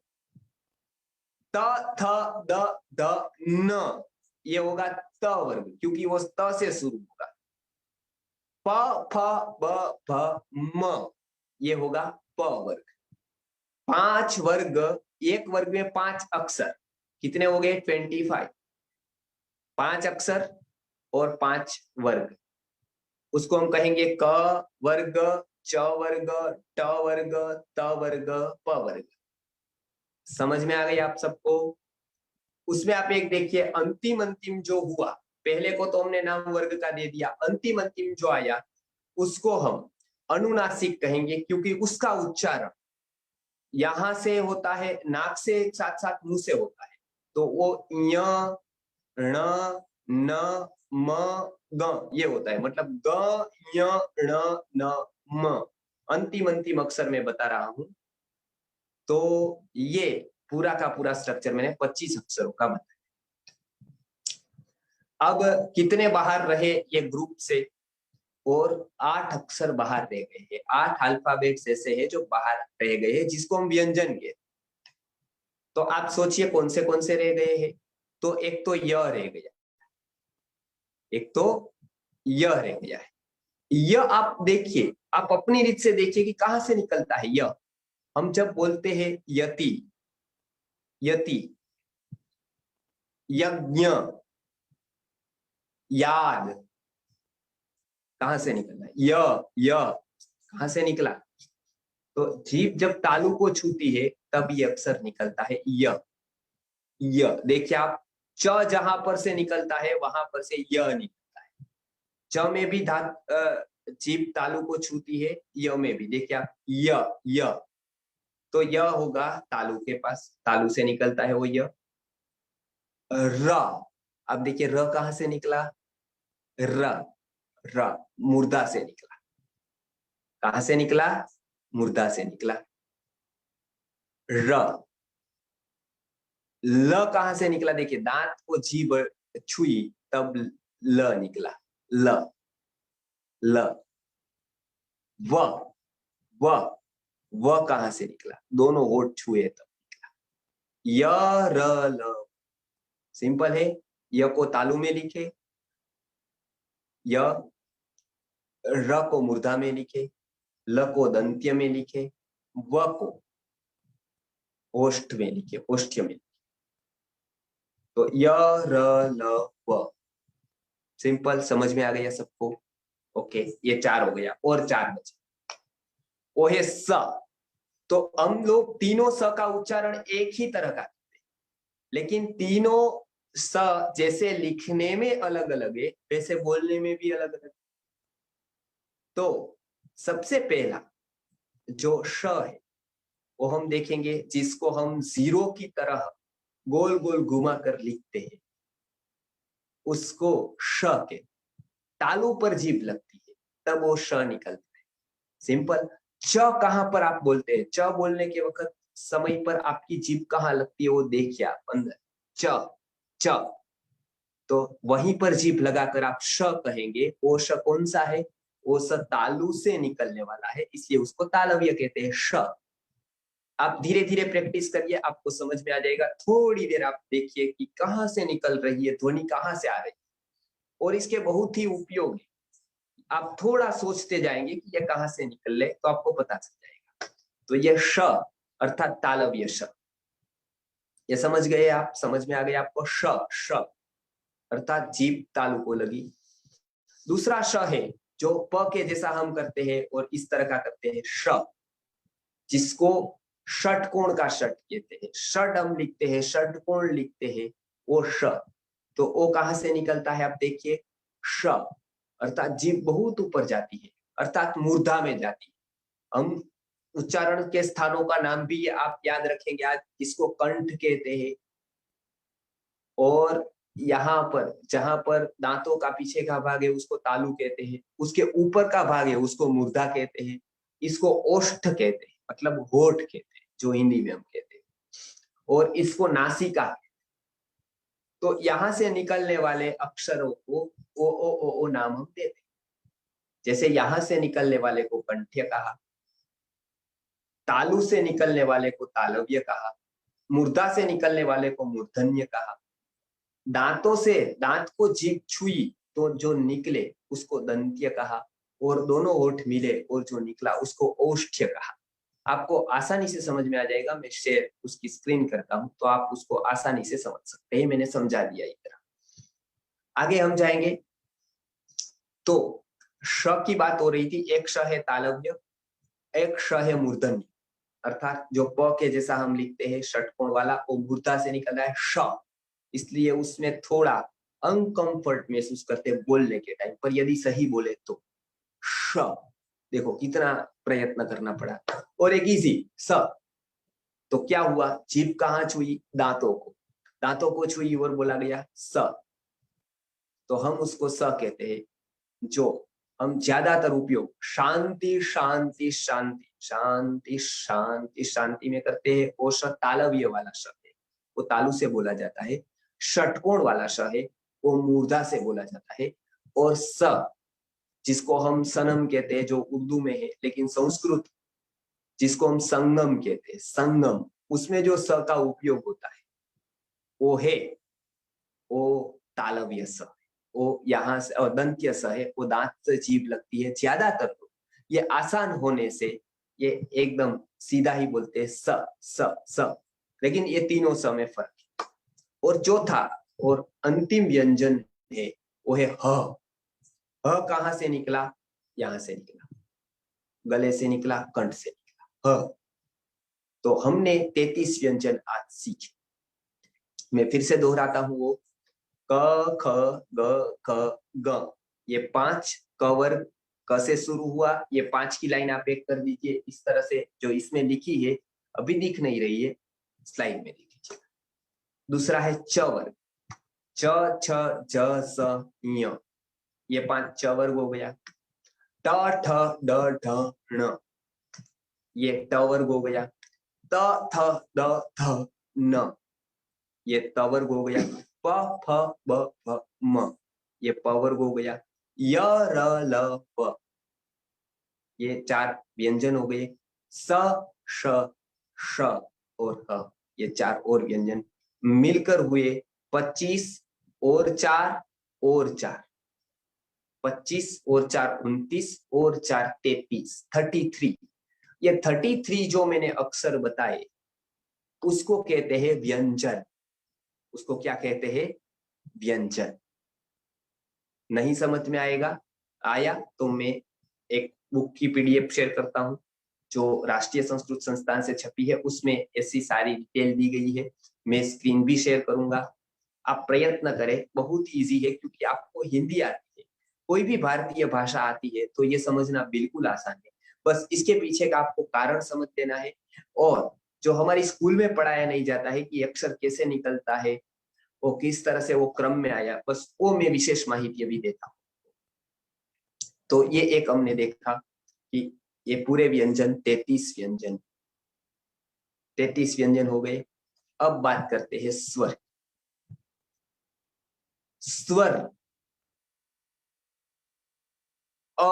त, थ, द, ध, न, ये होगा त वर्ग, क्योंकि वो त से शुरू होगा। प, फ, ब, भ, म, ये होगा प वर्ग। 5 वर्ग। एक वर्ग में 5 अक्षर, कितने हो गए? 25। 5 अक्षर और 5 वर्ग, उसको हम कहेंगे क वर्ग, च वर्ग, ट वर्ग, त वर्ग, प वर्ग। समझ में आ गई आप सबको? उसमें आप एक देखिए, अंतिम अंतिम जो हुआ, पहले को तो हमने नाम वर्ग का दे दिया, अंतिम अंतिम जो आया उसको हम अनुनासिक कहेंगे, क्योंकि उसका उच्चारण यहां से होता है, नाक से साथ साथ मुंह से होता है। तो वो य, ण, न, म, ग, ये होता है। मतलब ग, य, ण, न, म, अंतिम अंतिम अक्षर में बता रहा हूं। तो ये पूरा का पूरा स्ट्रक्चर मैंने 25 अक्षरों का बताया। अब कितने बाहर रहे ये ग्रुप से? और 8 अक्षर बाहर रह गए हैं। 8 अल्फाबेट्स ऐसे हैं जो बाहर रह गए हैं, जिसको हम व्यंजन कहते हैं। तो आप सोचिए कौन से रह गए हैं? तो एक तो य रह गया, एक तो य रह गया है। य आप देखिए, आप अपनी रीत से देखिए कि कहां से निकलता है य। हम जब बोलते हैं यति, यति, यज्ञ, याद, कहां से निकलना है? य कहां से निकला? तो जीभ जब तालु को छूती है तब ये अक्षर निकलता है य। य देखिए आप, च जहां पर से निकलता है वहां पर से य निकलता है। च में भी जीभ तालु को छूती है, य में भी देखिए आप, य। तो य होगा तालु के पास, तालु से निकलता है वो य। र, अब देखिए र कहां से निकला? र मुर्दा से निकला। कहां से निकला? मुर्दा से निकला। र, ल कहां से निकला? देखिए दांत को जीभ छुई तब ल निकला। ल, व कहां से निकला? दोनों होठ छुए तब निकला। य, र, ल। सिंपल है। य को तालु में लिखे, य, र को मुर्दा में लिखे, ल को दंत्य में लिखे, व को ओष्ठ में लिखे, ओष्ठ्य में। तो य, र, ल, व। सिंपल, समझ में आ गया सबको? ओके, ये 4 हो गया, और 4 बचे। वो है स। तो हम लोग तीनों स का उच्चारण एक ही तरह का करते हैं, लेकिन तीनों स जैसे लिखने में अलग अलग है, वैसे बोलने में भी अलग अलग। तो सबसे पहला जो श है वो हम देखेंगे जिसको हम जीरो की तरह गोल गोल घुमा कर लिखते हैं उसको श के तालू पर जीभ लगती है तब वो श निकलता है। सिंपल। च कहां पर आप बोलते हैं? च बोलने के वक्त समय पर आपकी जीभ कहां लगती है वो देखिए आप अंदर। च च तो वहीं पर जीभ लगाकर आप श कहेंगे। वो श कौन सा है? वो स तालू से निकलने वाला है, इसलिए उसको तालव्य कहते हैं। श। आप धीरे धीरे प्रैक्टिस करिए, आपको समझ में आ जाएगा। थोड़ी देर आप देखिए कि कहां से निकल रही है ध्वनि, कहां से आ रही है, और इसके बहुत ही उपयोग है। आप थोड़ा सोचते जाएंगे कि ये कहां से निकल रहे तो आपको पता चल जाएगा। तो ये श अर्थात तालव्य श, ये समझ गए आप? समझ में आ गया आपको? श श अर्थात जीभ तालू को लगी। दूसरा श है जो प के जैसा हम करते हैं और इस तरह का करते हैं, श, जिसको षटकोण का षट कहते हैं। षट हम लिखते हैं, षटकोण लिखते हैं, वो श। तो वो कहां से निकलता है आप देखिए, श अर्थात जीभ बहुत ऊपर जाती है, अर्थात मूर्धा में जाती है। हम उच्चारण के स्थानों का नाम भी आप याद रखेंगे आज। इसको कंठ कहते हैं, और यहाँ पर जहां पर दांतों का पीछे का भाग है उसको तालू कहते हैं, उसके ऊपर का भाग है उसको मूर्धा कहते हैं, इसको ओष्ठ कहते हैं, मतलब होठ कहते हैं जो हिंदी में हम कहते हैं, और इसको नासिका। तो यहां से निकलने वाले अक्षरों को ओ नाम हम देते हैं। जैसे यहां से निकलने वाले को कंठ्य कहा, तालू से निकलने वाले को तालव्य कहा, मूर्धा से निकलने वाले को मूर्धन्य कहा, दांतों से दांत को जीभ छुई तो जो निकले उसको दंत्य कहा, और दोनों होठ मिले और जो निकला उसको औष्ठ्य कहा। आपको आसानी से समझ में आ जाएगा। मैं शेयर उसकी स्क्रीन करता हूं तो आप उसको आसानी से समझ सकते हैं। मैंने समझा दिया इस तरह। आगे हम जाएंगे। तो श की बात हो रही थी। एक श है तालव्य, एक श है मूर्धन्य, अर्थात जो प के जैसा हम लिखते हैं षटकोण वाला, वो मूर्धा से निकल रहा है श, इसलिए उसमें थोड़ा अनकंफर्ट महसूस करते हैं बोलने के टाइम पर, यदि सही बोले तो। श, देखो कितना प्रयत्न करना पड़ा। और एक इजी स, तो क्या हुआ, जीभ कहां छुई? दांतों को, दांतों को छुई और बोला गया स, तो हम उसको स कहते हैं। जो हम ज्यादातर उपयोग शांति शांति शांति शांति शांति शांति में करते हैं, वो श तालव्य वाला श है, वो तालू से बोला जाता है। षटकोण वाला श है, वो मूर्धा से बोला जाता है। और स, जिसको हम सनम कहते हैं जो उर्दू में है, लेकिन संस्कृत जिसको हम संगम कहते हैं, संगम, उसमें जो स का उपयोग होता है वो है वो तालव्य स। वो यहाँ से, और दंत्य स है, वो दांत से जीभ लगती है ज्यादातर। तो ये आसान होने से ये एकदम सीधा ही बोलते हैं स स स, लेकिन ये तीनों स में फर्क है। और चौथा और अंतिम व्यंजन है वो है ह। ह कहां से निकला? यहां से निकला, गले से निकला, कंठ से निकला, ह। तो हमने 33 व्यंजन आज सीखे। मैं फिर से दोहराता हूं, वो क ख ग ख ग, ये 5 क वर्ग क से शुरू हुआ। ये 5 की लाइन आप एक कर दीजिए इस तरह से, जो इसमें लिखी है, अभी दिख नहीं रही है, स्लाइड में लिख लीजिए। दूसरा है च वर्ग, च छ ज स ञ, ये 5 च वर्ग हो गया। ट ठ ड ढ ण, ये ट वर्ग हो गया। त थ द थ न, ये त वर्ग हो गया। प फ ब भ म, ये प वर्ग हो गया। य र ल प, ये 4 व्यंजन हो गए। स श श और ह, ये 4 और व्यंजन मिलकर हुए 25 और 4 और 4, 25 और 4 29 और 4 33, 33। ये 33 जो मैंने अक्षर बताए उसको कहते हैं व्यंजन। उसको क्या कहते हैं? व्यंजन। नहीं समझ में आया तो मैं एक बुक की पीडीएफ शेयर करता हूं जो राष्ट्रीय संस्कृत संस्थान से छपी है, उसमें ऐसी सारी डिटेल दी गई है। मैं स्क्रीन भी शेयर करूंगा। आप प्रयत्न करें, बहुत इजी है, क्योंकि आपको हिंदी आती है, कोई भी भारतीय भाषा आती है तो ये समझना बिल्कुल आसान है। बस इसके पीछे का आपको कारण समझ लेना है। और जो हमारी स्कूल में पढ़ाया नहीं जाता है कि अक्षर कैसे निकलता है, वो किस तरह से वो क्रम में आया, बस वो मैं विशेष माहिती अभी देता हूँ। तो ये एक हमने देखा कि ये पूरे व्यंजन 33 व्यंजन हो गए। अब बात करते हैं स्वर। स्वर अ,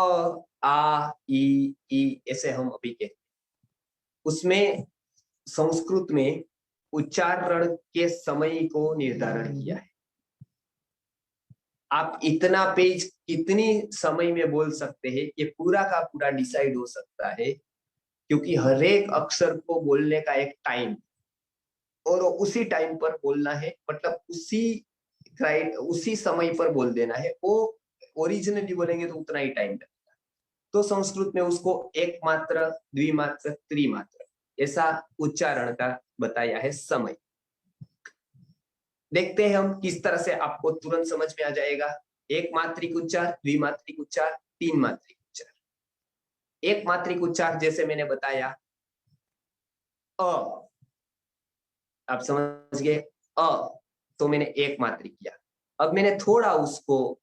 आ, ई ऐसे हम अभी कहते हैं। उसमें संस्कृत में उच्चारण के समय को निर्धारण किया है। आप इतना पेज कितनी समय में बोल सकते हैं, ये पूरा का पूरा डिसाइड हो सकता है, क्योंकि हर एक अक्षर को बोलने का एक टाइम और उसी टाइम पर बोलना है, मतलब उसी समय पर बोल देना है। वो ओरिजिनली बोलेंगे तो उतना ही टाइम लगता है। तो संस्कृत में उसको एक मात्र, द्विमात्र, त्रिमात्र ऐसा उच्चारण का बताया है समय। देखते हैं हम किस तरह से आपको तुरंत समझ में आ जाएगा। एक मात्रिक उच्चार, द्विमात्रिक उच्चार, तीन मात्रिक उच्चार। एक मात्रिक उच्चार जैसे मैंने बताया अ, आप समझ गए अ, तो मैंने एक मात्रिक किया। अब मैंने थोड़ा उसको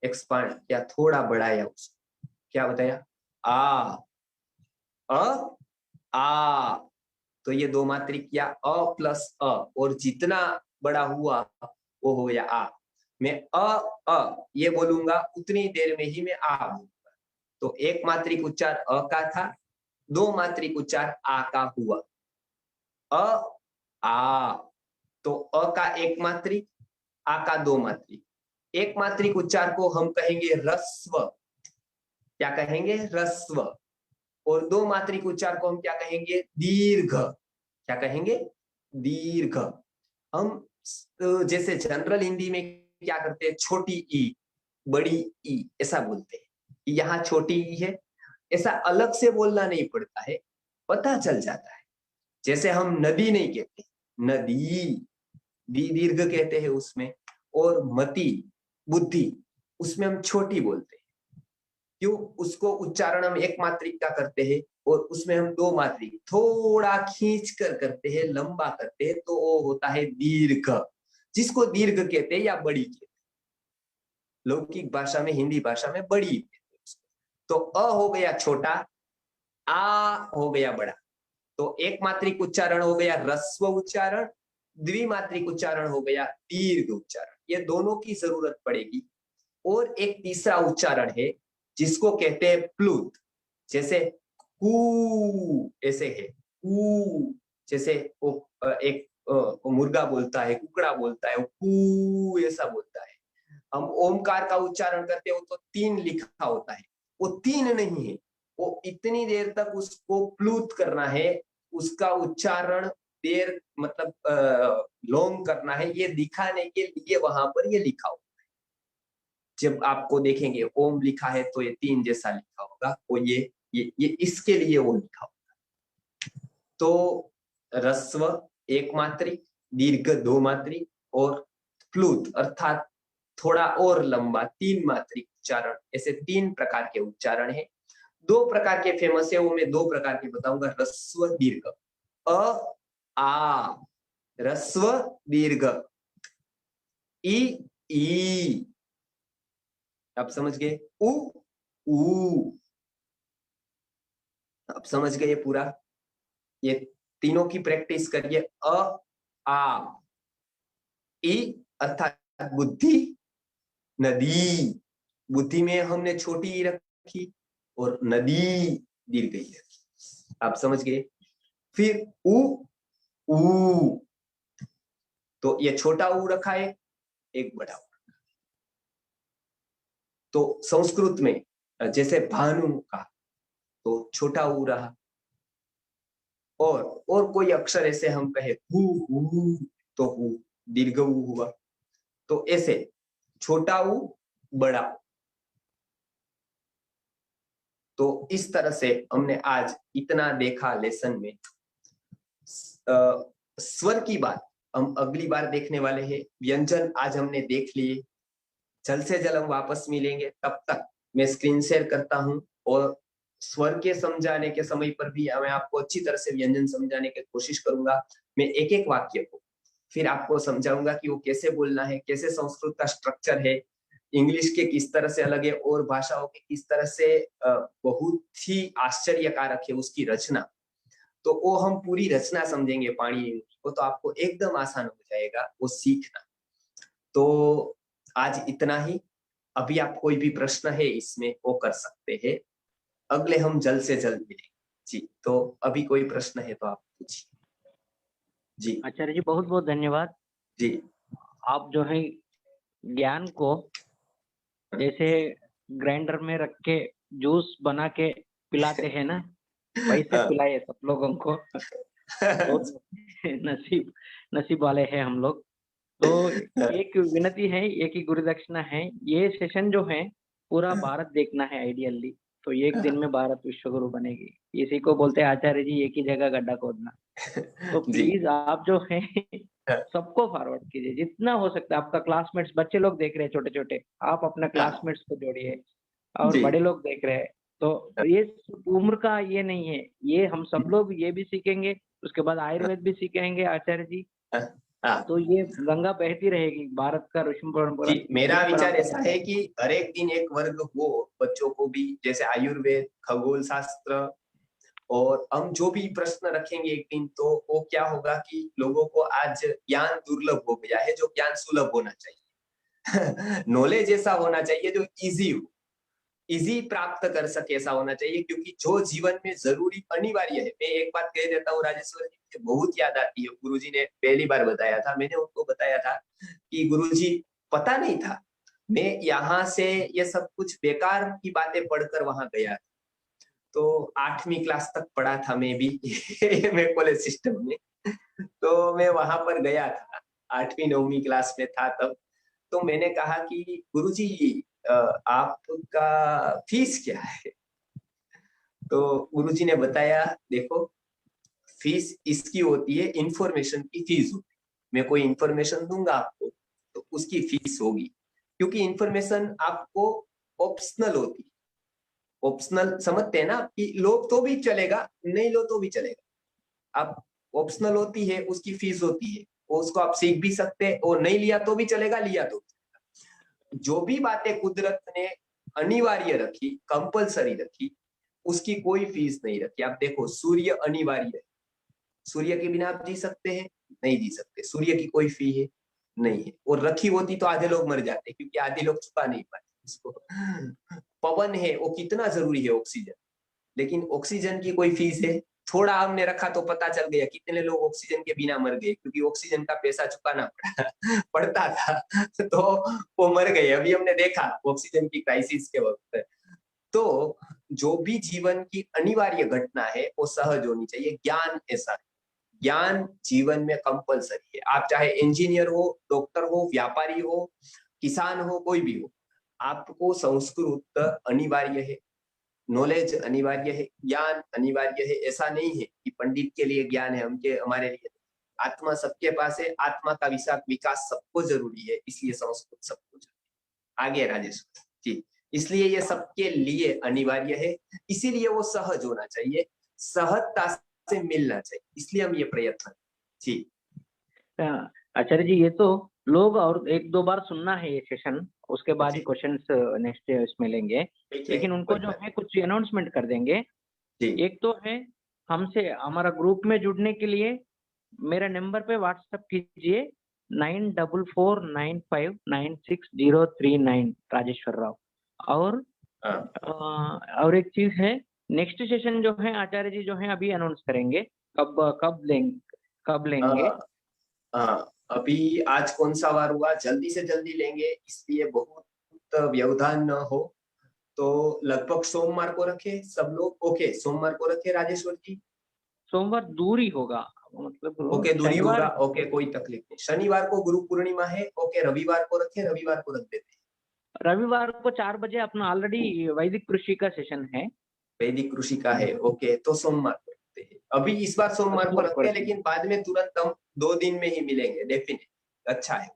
एक्सपांड किया, थोड़ा बढ़ाया उसको, क्या बताया आ, अ, आ, तो ये दो मात्रिक किया अ प्लस अ, और जितना बड़ा हुआ वो हो गया आ। मैं ये बोलूंगा उतनी देर में ही मैं आ बोलूंगा। तो एक मात्रिक उच्चार अ का था, दो मात्रिक उच्चार आ का हुआ। अ, आ, तो अ का एक मात्रिक, आ का दो मात्रिक। एक मात्रिक उच्चार को हम कहेंगे ह्रस्व। क्या कहेंगे? ह्रस्व। और दो मात्रिक उच्चार को हम क्या कहेंगे? दीर्घ। क्या कहेंगे? दीर्घ। हम जैसे जनरल हिंदी में क्या करते हैं, छोटी ई, बड़ी ई ऐसा बोलते हैं। यहाँ छोटी ई है, ऐसा अलग से बोलना नहीं पड़ता है, पता चल जाता है। जैसे हम नदी नहीं कहते, नदी, दी दीर्घ कहते हैं उसमें। और मति, बुद्धि, उसमें हम छोटी बोलते हैं। क्यों? उसको उच्चारण हम एक मात्रिक का करते हैं और उसमें हम दो मात्रिक थोड़ा खींच कर करते हैं, लंबा करते हैं, तो वो होता है दीर्घ, जिसको दीर्घ कहते हैं या बड़ी कहते हैं। लौकिक भाषा में, हिंदी भाषा में बड़ी कहते हैं उसको। तो अ हो गया छोटा, आ हो गया बड़ा। तो एक मात्रिक उच्चारण हो गया ह्रस्व उच्चारण, द्विमात्रिक उच्चारण हो गया दीर्घ उच्चारण। ये दोनों की जरूरत पड़ेगी। और एक तीसरा उच्चारण है जिसको कहते हैं प्लुत। जैसे कू ऐसे है, कू, जैसे वो एक मुर्गा बोलता है, कुकड़ा बोलता है, वो कू ऐसा बोलता है। हम ओमकार का उच्चारण करते हो तो तीन लिखा होता है, वो तीन नहीं है। वो इतनी देर तक उसको प्लुत करना है, उसका उच्चारण देर मतलब लॉन्ग करना है, ये दिखाने के लिए वहां पर ये लिखा हो। जब आपको देखेंगे ओम लिखा है तो ये तीन जैसा लिखा होगा, वो ये इसके लिए वो लिखा होगा। तो ह्रस्व एक मात्रिक, दीर्घ दो मात्रिक, और प्लुत अर्थात थोड़ा और लंबा तीन मात्रिक उच्चारण। ऐसे तीन प्रकार के उच्चारण है। दो प्रकार के फेमस है, वो मैं दो प्रकार के बताऊंगा, ह्रस्व दीर्घ। अ, आ, ह्रस्व दीर्घ। ई, ई, आप समझ गए? उ, ऊ, आप समझ गए पूरा? ये तीनों की प्रैक्टिस करिए। अ, आ, ई अर्थात बुद्धि, नदी, बुद्धि में हमने छोटी ई रखी और नदी दीर्घ ई रखी। आप समझ गए? फिर उ, ऊ, तो ये छोटा ऊ रखा है, एक बड़ा ऊ। तो संस्कृत में जैसे भानु का तो छोटा ऊ रहा, और कोई अक्षर ऐसे हम कहे हु, तो हु दीर्घ ऊ हुआ। तो ऐसे छोटा ऊ, बड़ा ऊ। तो इस तरह से हमने आज इतना देखा लेसन में। स्वर की बात हम अगली बार देखने वाले हैं। व्यंजन आज हमने देख लिए, जल्द से जल्द हम वापस मिलेंगे। तब तक मैं स्क्रीन शेयर करता हूं और स्वर के समझाने के समय पर भी मैं आपको अच्छी तरह से व्यंजन समझाने की कोशिश करूंगा। मैं एक एक वाक्य को फिर आपको समझाऊंगा कि वो कैसे बोलना है, कैसे संस्कृत का स्ट्रक्चर है, इंग्लिश के किस तरह से अलग है और भाषाओं के किस तरह से बहुत ही आश्चर्यकारक है उसकी रचना। तो वो हम पूरी रचना समझेंगे पाणिनि को, तो आपको एकदम आसान हो जाएगा वो सीखना। तो आज इतना ही। अभी आप कोई भी प्रश्न है इसमें वो कर सकते हैं, अगले हम जल्द से जल्द मिलेंगे। जी, तो अभी कोई प्रश्न है तो आप पूछिए। जी आचार्य जी बहुत बहुत धन्यवाद। जी आप जो है ज्ञान को जैसे ग्राइंडर में रख के जूस बना के पिलाते हैं ना, वैसे पिलाए सब लोगों को। बहुत नसीब नसीब वाले हैं हम लोग। तो एक विनती है, एक ही गुरु दक्षिणा है, ये सेशन जो है पूरा भारत देखना है आइडियली। तो एक दिन में भारत विश्व गुरु बनेगी, इसी को बोलते हैं आचार्य जी एक ही जगह गड्ढा खोदना। तो जी प्लीज आप जो है सबको फॉरवर्ड कीजिए जितना हो सकता है। आपका क्लासमेट्स बच्चे लोग देख रहे हैं छोटे छोटे, आप अपना क्लासमेट्स को जोड़िए, और जी बड़े लोग देख रहे हैं। तो ये उम्र का ये नहीं है, ये हम सब लोग ये भी सीखेंगे, उसके बाद आयुर्वेद भी सीखेंगे आचार्य जी। हाँ तो ये गंगा बहती रहेगी, भारत का ऋषि परंपरा, जी, मेरा ऋषि विचार ऐसा परंपरा। है कि हर एक दिन एक वर्ग हो बच्चों को भी, जैसे आयुर्वेद, खगोल शास्त्र, और हम जो भी प्रश्न रखेंगे एक दिन, तो वो क्या होगा कि लोगों को आज ज्ञान दुर्लभ हो गया है, जो ज्ञान सुलभ होना चाहिए। नॉलेज ऐसा होना चाहिए जो इजी हो, इजी प्राप्त कर सके, ऐसा होना चाहिए, क्योंकि जो जीवन में जरूरी अनिवार्य है। मैं एक बात कह देता हूँ राजेश्वर जी, मुझे बहुत याद आती है, गुरुजी ने पहली बार बताया था, मैंने उनको बताया था कि गुरुजी पता नहीं था, मैं यहाँ से ये सब कुछ बेकार की बातें पढ़कर वहां गया। तो 8वीं क्लास तक पढ़ा था मैं भी मैं कॉलेज सिस्टम में। तो मैं वहां पर गया था, 8वीं 9वीं क्लास में था तब। तो मैंने कहा कि गुरुजी आपका फीस क्या है? तो गुरुजी ने बताया, देखो फीस इसकी होती है, इंफॉर्मेशन की फीस होती है। मैं कोई इंफॉर्मेशन दूंगा आपको तो उसकी फीस होगी, क्योंकि इंफॉर्मेशन आपको ऑप्शनल होती है। ऑप्शनल समझते हैं ना, कि लो तो भी चलेगा, नहीं लो तो भी चलेगा। आप ऑप्शनल होती है, उसकी फीस होती है, उसको आप सीख भी सकते हैं, और नहीं लिया तो भी चलेगा, लिया तो भी चलेगा। जो भी बातें कुदरत ने अनिवार्य रखी, कंपलसरी रखी, उसकी कोई फीस नहीं रखी। आप देखो, सूर्य अनिवार्य है, सूर्य के बिना आप जी सकते हैं? नहीं जी सकते। सूर्य की कोई फी है? नहीं है। और रखी होती तो आधे लोग मर जाते, क्योंकि आधे लोग चुका नहीं पाते उसको। पवन है, वो कितना जरूरी है, ऑक्सीजन, लेकिन ऑक्सीजन की कोई फीस है? थोड़ा हमने रखा तो पता चल गया कितने लोग ऑक्सीजन के बिना मर गए, क्योंकि ऑक्सीजन का पैसा चुकाना पड़ता था। तो वो मर गए। अभी हमने देखा ऑक्सीजन की क्राइसिस के वक्त। तो जो भी जीवन की अनिवार्य घटना है वो सहज होनी चाहिए। ज्ञान ऐसा है, ज्ञान जीवन में कंपलसरी है। आप चाहे इंजीनियर हो, डॉक्टर हो, व्यापारी हो, किसान हो, कोई भी हो, आपको संस्कृत अनिवार्य है, नॉलेज अनिवार्य है, ज्ञान अनिवार्य है। ऐसा नहीं है कि पंडित के लिए ज्ञान है, हमारे लिए। आत्मा सबके पास है, आत्मा का विकास सबको जरूरी है, इसलिए संस्कृत सबको जरूरी है। आगे राजेश जी, इसलिए ये सबके लिए अनिवार्य है, इसीलिए वो सहज होना चाहिए, सहजता से मिलना चाहिए, इसलिए हम ये प्रयत्न जी। आचार्य जी ये तो लोग और एक दो बार सुनना है ये सेशन, उसके बाद ही क्वेश्चंस नेक्स्ट इसमें लेंगे। लेकिन उनको जो है कुछ अनाउंसमेंट कर देंगे। जी एक तो है, हमसे हमारा ग्रुप में जुड़ने के लिए मेरे नंबर पे व्हाट्सएप कीजिए 9449596039 राजेश्वर राव। और और एक चीज है, नेक्स्ट सेशन जो है आचार्य जी जो है अभी अनाउंस करेंगे, कब लेंगे। अभी आज कौन सा वार हुआ, जल्दी से जल्दी लेंगे, इसलिए बहुत व्यवधान न हो। तो लगभग सोमवार को रखे सब लोग। ओके, सोमवार को रखे राजेश्वर जी। सोमवार दूरी होगा, मतलब ओके, दूरी होगा। शनिवार। ओके, कोई तकलीफ नहीं। शनिवार को गुरु पूर्णिमा है। ओके, रविवार को रखे, रविवार को रख देते हैं। रविवार को 4 बजे अपना ऑलरेडी वैदिक कृषि का सेशन है। वैदिक कृषि का है। ओके, तो सोमवार को रखते हैं। अभी इस बार सोमवार को रखते हैं, लेकिन बाद में तुरंत हम 2 दिन में ही मिलेंगे डेफिनेट। अच्छा है।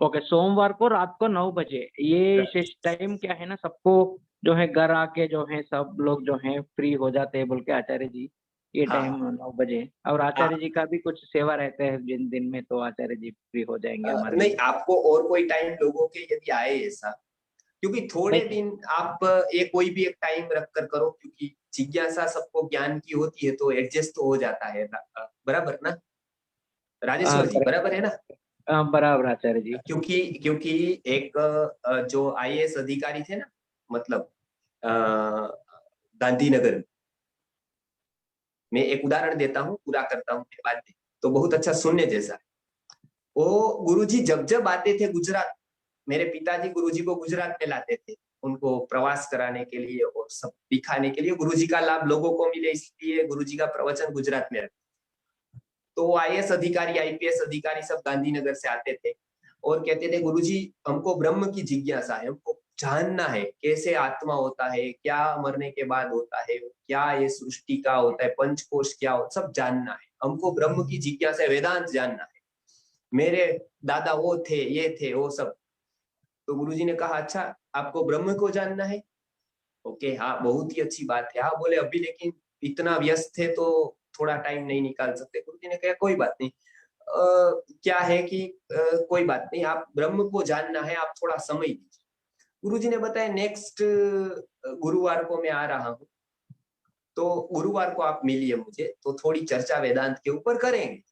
ओके, सोमवार को रात को 9 बजे। ये टाइम क्या है ना, सबको जो है घर आके जो है सब लोग जो है फ्री हो जाते हैं बोल के आचार्य जी ये हाँ टाइम 9 बजे और आचार्य जी का भी कुछ सेवा रहता है जिन दिन में तो आचार्य जी फ्री हो जाएंगे हमारे नहीं, लिए। आपको और कोई टाइम लोगों के यदि आए ऐसा, क्योंकि थोड़े नहीं दिन आप एक कोई भी एक टाइम रख कर करो, क्योंकि जिज्ञासा सबको ज्ञान की होती है तो एडजस्ट तो हो जाता है बराबर ना राजेश्वर जी, करेक्ट, बराबर है ना? बराबर आचार्य जी। क्योंकि क्योंकि एक जो आईएएस अधिकारी थे ना, मतलब अ, गांधीनगर, मैं एक उदाहरण देता हूँ, पूरा करता हूँ ये बात, तो बहुत अच्छा सुनने जैसा है। वो गुरुजी जब जब आते थे गुजरात, मेरे पिताजी गुरुजी को गुजरात में लाते थे, उनको प्रवास कराने के लिए और सब दिखाने के लिए, गुरुजी का लाभ लोगों को मिले इसलिए गुरुजी का प्रवचन गुजरात में रखते। तो आईएएस अधिकारी, आईपीएस अधिकारी सब गांधीनगर से आते थे और कहते थे गुरुजी हमको ब्रह्म की जिज्ञासा है, हमको जानना है कैसे आत्मा होता है, क्या मरने के बाद होता है, क्या ये सृष्टि का होता है, पंचकोश क्या होता है, सब जानना है, हमको ब्रह्म की जिज्ञासा है, वेदांत जानना है, मेरे दादा वो थे, ये थे, वो सब। तो गुरुजी ने कहा अच्छा आपको ब्रह्म को जानना है, ओके हाँ बहुत ही अच्छी बात है, हाँ बोले अभी लेकिन इतना व्यस्त थे तो थोड़ा टाइम नहीं निकाल सकते। गुरुजी ने कहा कोई बात नहीं, क्या है कि कोई बात नहीं, आप ब्रह्म को जानना है, आप थोड़ा समय दीजिए। गुरुजी ने बताया नेक्स्ट गुरुवार को मैं आ रहा हूँ, तो गुरुवार को आप मिलिए मुझे, तो थोड़ी चर्चा वेदांत के ऊपर करेंगे।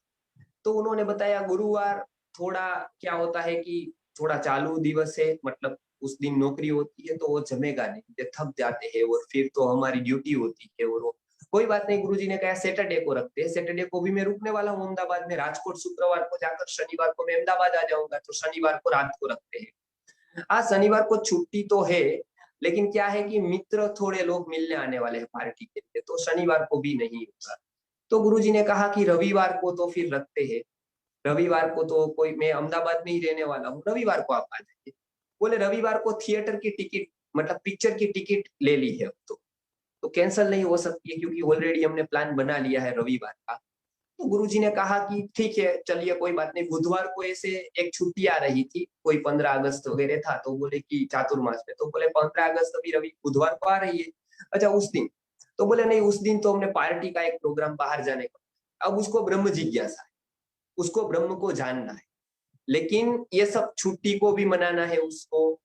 तो उन्होंने बताया गुरुवार थोड़ा क्या होता है कि थोड़ा चालू दिवस है, मतलब उस दिन नौकरी होती है तो वो जमेगा नहीं, थक जाते हैं और फिर तो हमारी ड्यूटी होती है। और वो कोई बात नहीं, गुरुजी ने कहा सैटरडे को रखते हैं, सैटरडे को भी मैं रुकने वाला हूँ अहमदाबाद में, राजकोट शुक्रवार को जाकर शनिवार को मैं अहमदाबाद आ जाऊंगा, तो शनिवार को रात को रखते हैं। आज शनिवार को छुट्टी तो है, लेकिन क्या है कि मित्र थोड़े लोग मिलने आने वाले हैं पार्टी के लिए, तो शनिवार को भी नहीं होगा। तो गुरुजी ने कहा कि रविवार को तो फिर रखते हैं, रविवार को तो कोई, मैं अहमदाबाद में ही रहने वाला हूँ, रविवार को आप आ जाइए। बोले रविवार को थिएटर की टिकट, मतलब पिक्चर की टिकट ले ली है अब तो कैंसिल नहीं हो सकती है क्योंकि ऑलरेडी हमने प्लान बना लिया है रविवार का। तो गुरुजी ने कहा कि ठीक है चलिए कोई बात नहीं। बुधवार को ऐसे एक छुट्टी आ रही थी, कोई 15 अगस्त वगैरह था, तो बोले कि चातुर्मास में, तो बोले 15 अगस्त अभी रवि बुधवार को आ रही है, अच्छा उस दिन, तो बोले नहीं उस दिन तो हमने पार्टी का एक प्रोग्राम बाहर जाने का। अब उसको ब्रह्म जिज्ञासा है, उसको ब्रह्म को जानना है, लेकिन ये सब छुट्टी को भी मनाना है उसको,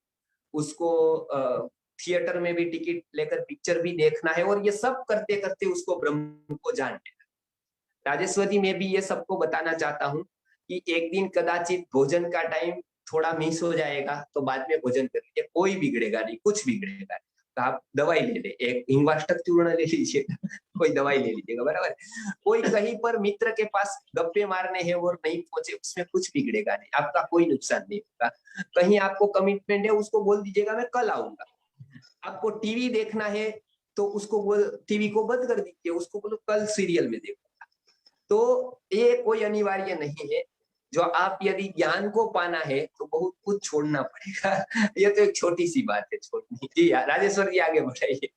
उसको थिएटर में भी टिकट लेकर पिक्चर भी देखना है, और ये सब करते करते उसको ब्रह्म को जानना है। राजेश्वरी में भी ये सबको बताना चाहता हूँ कि एक दिन कदाचित भोजन का टाइम थोड़ा मिस हो जाएगा तो बाद में भोजन कर लीजिए, कोई बिगड़ेगा नहीं, कुछ बिगड़ेगा नहीं। तो आप दवाई ले ले, एक हिंगवाष्टक चूर्ण ले लीजिएगा, कोई दवाई ले लीजिएगा, बराबर। कोई कहीं पर मित्र के पास गप्पे मारने हैं और नहीं पहुंचे, उसमें कुछ बिगड़ेगा नहीं, आपका कोई नुकसान नहीं होगा। कहीं आपको कमिटमेंट है, उसको बोल दीजिएगा मैं कल आऊंगा। आपको टीवी देखना है तो उसको बोल, टीवी को बंद कर दीजिए, उसको बोलो कल सीरियल में देखो। तो ये कोई अनिवार्य नहीं है, जो आप यदि ज्ञान को पाना है तो बहुत कुछ छोड़ना पड़ेगा। ये तो एक छोटी सी बात है छोड़नी। जी राजेश्वर जी आगे बढ़ाइए।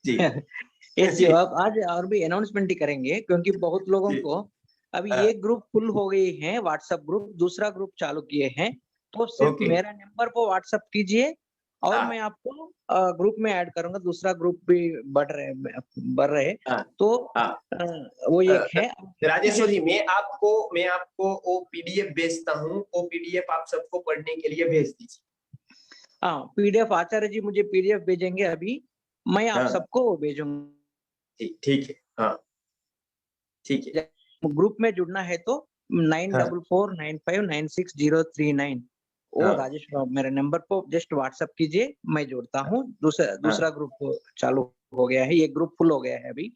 जी यस जी, जी अब आज और भी अनाउंसमेंट ही करेंगे क्योंकि बहुत लोगों जी को अभी हाँ, एक ग्रुप फुल हो गई है, व्हाट्सएप ग्रुप, दूसरा ग्रुप चालू किए हैं, तो सिर्फ ओके मेरा नंबर पर व्हाट्सएप कीजिए और हाँ मैं आपको ग्रुप में ऐड करूंगा, दूसरा ग्रुप भी बढ़ रहे हाँ तो हाँ। वो अ, एक है। राजेश्वर जी मैं आपको वो पीडीएफ भेजता हूँ, वो पीडीएफ आप सबको पढ़ने के लिए भेज दीजिए। हाँ, पीडीएफ आचार्य जी मुझे पीडीएफ भेजेंगे अभी, मैं आप हाँ सबको वो भेजूंगा। ठीक ठीक है, हाँ ठीक है। ग्रुप में जुड़ना है तो हाँ 9449596039 वो हाँ राजेश मेरे नंबर पर जस्ट व्हाट्सएप कीजिए, मैं जोड़ता हूँ। दूसरा हाँ दूसरा ग्रुप चालू हो गया है, ये ग्रुप फुल हो गया है अभी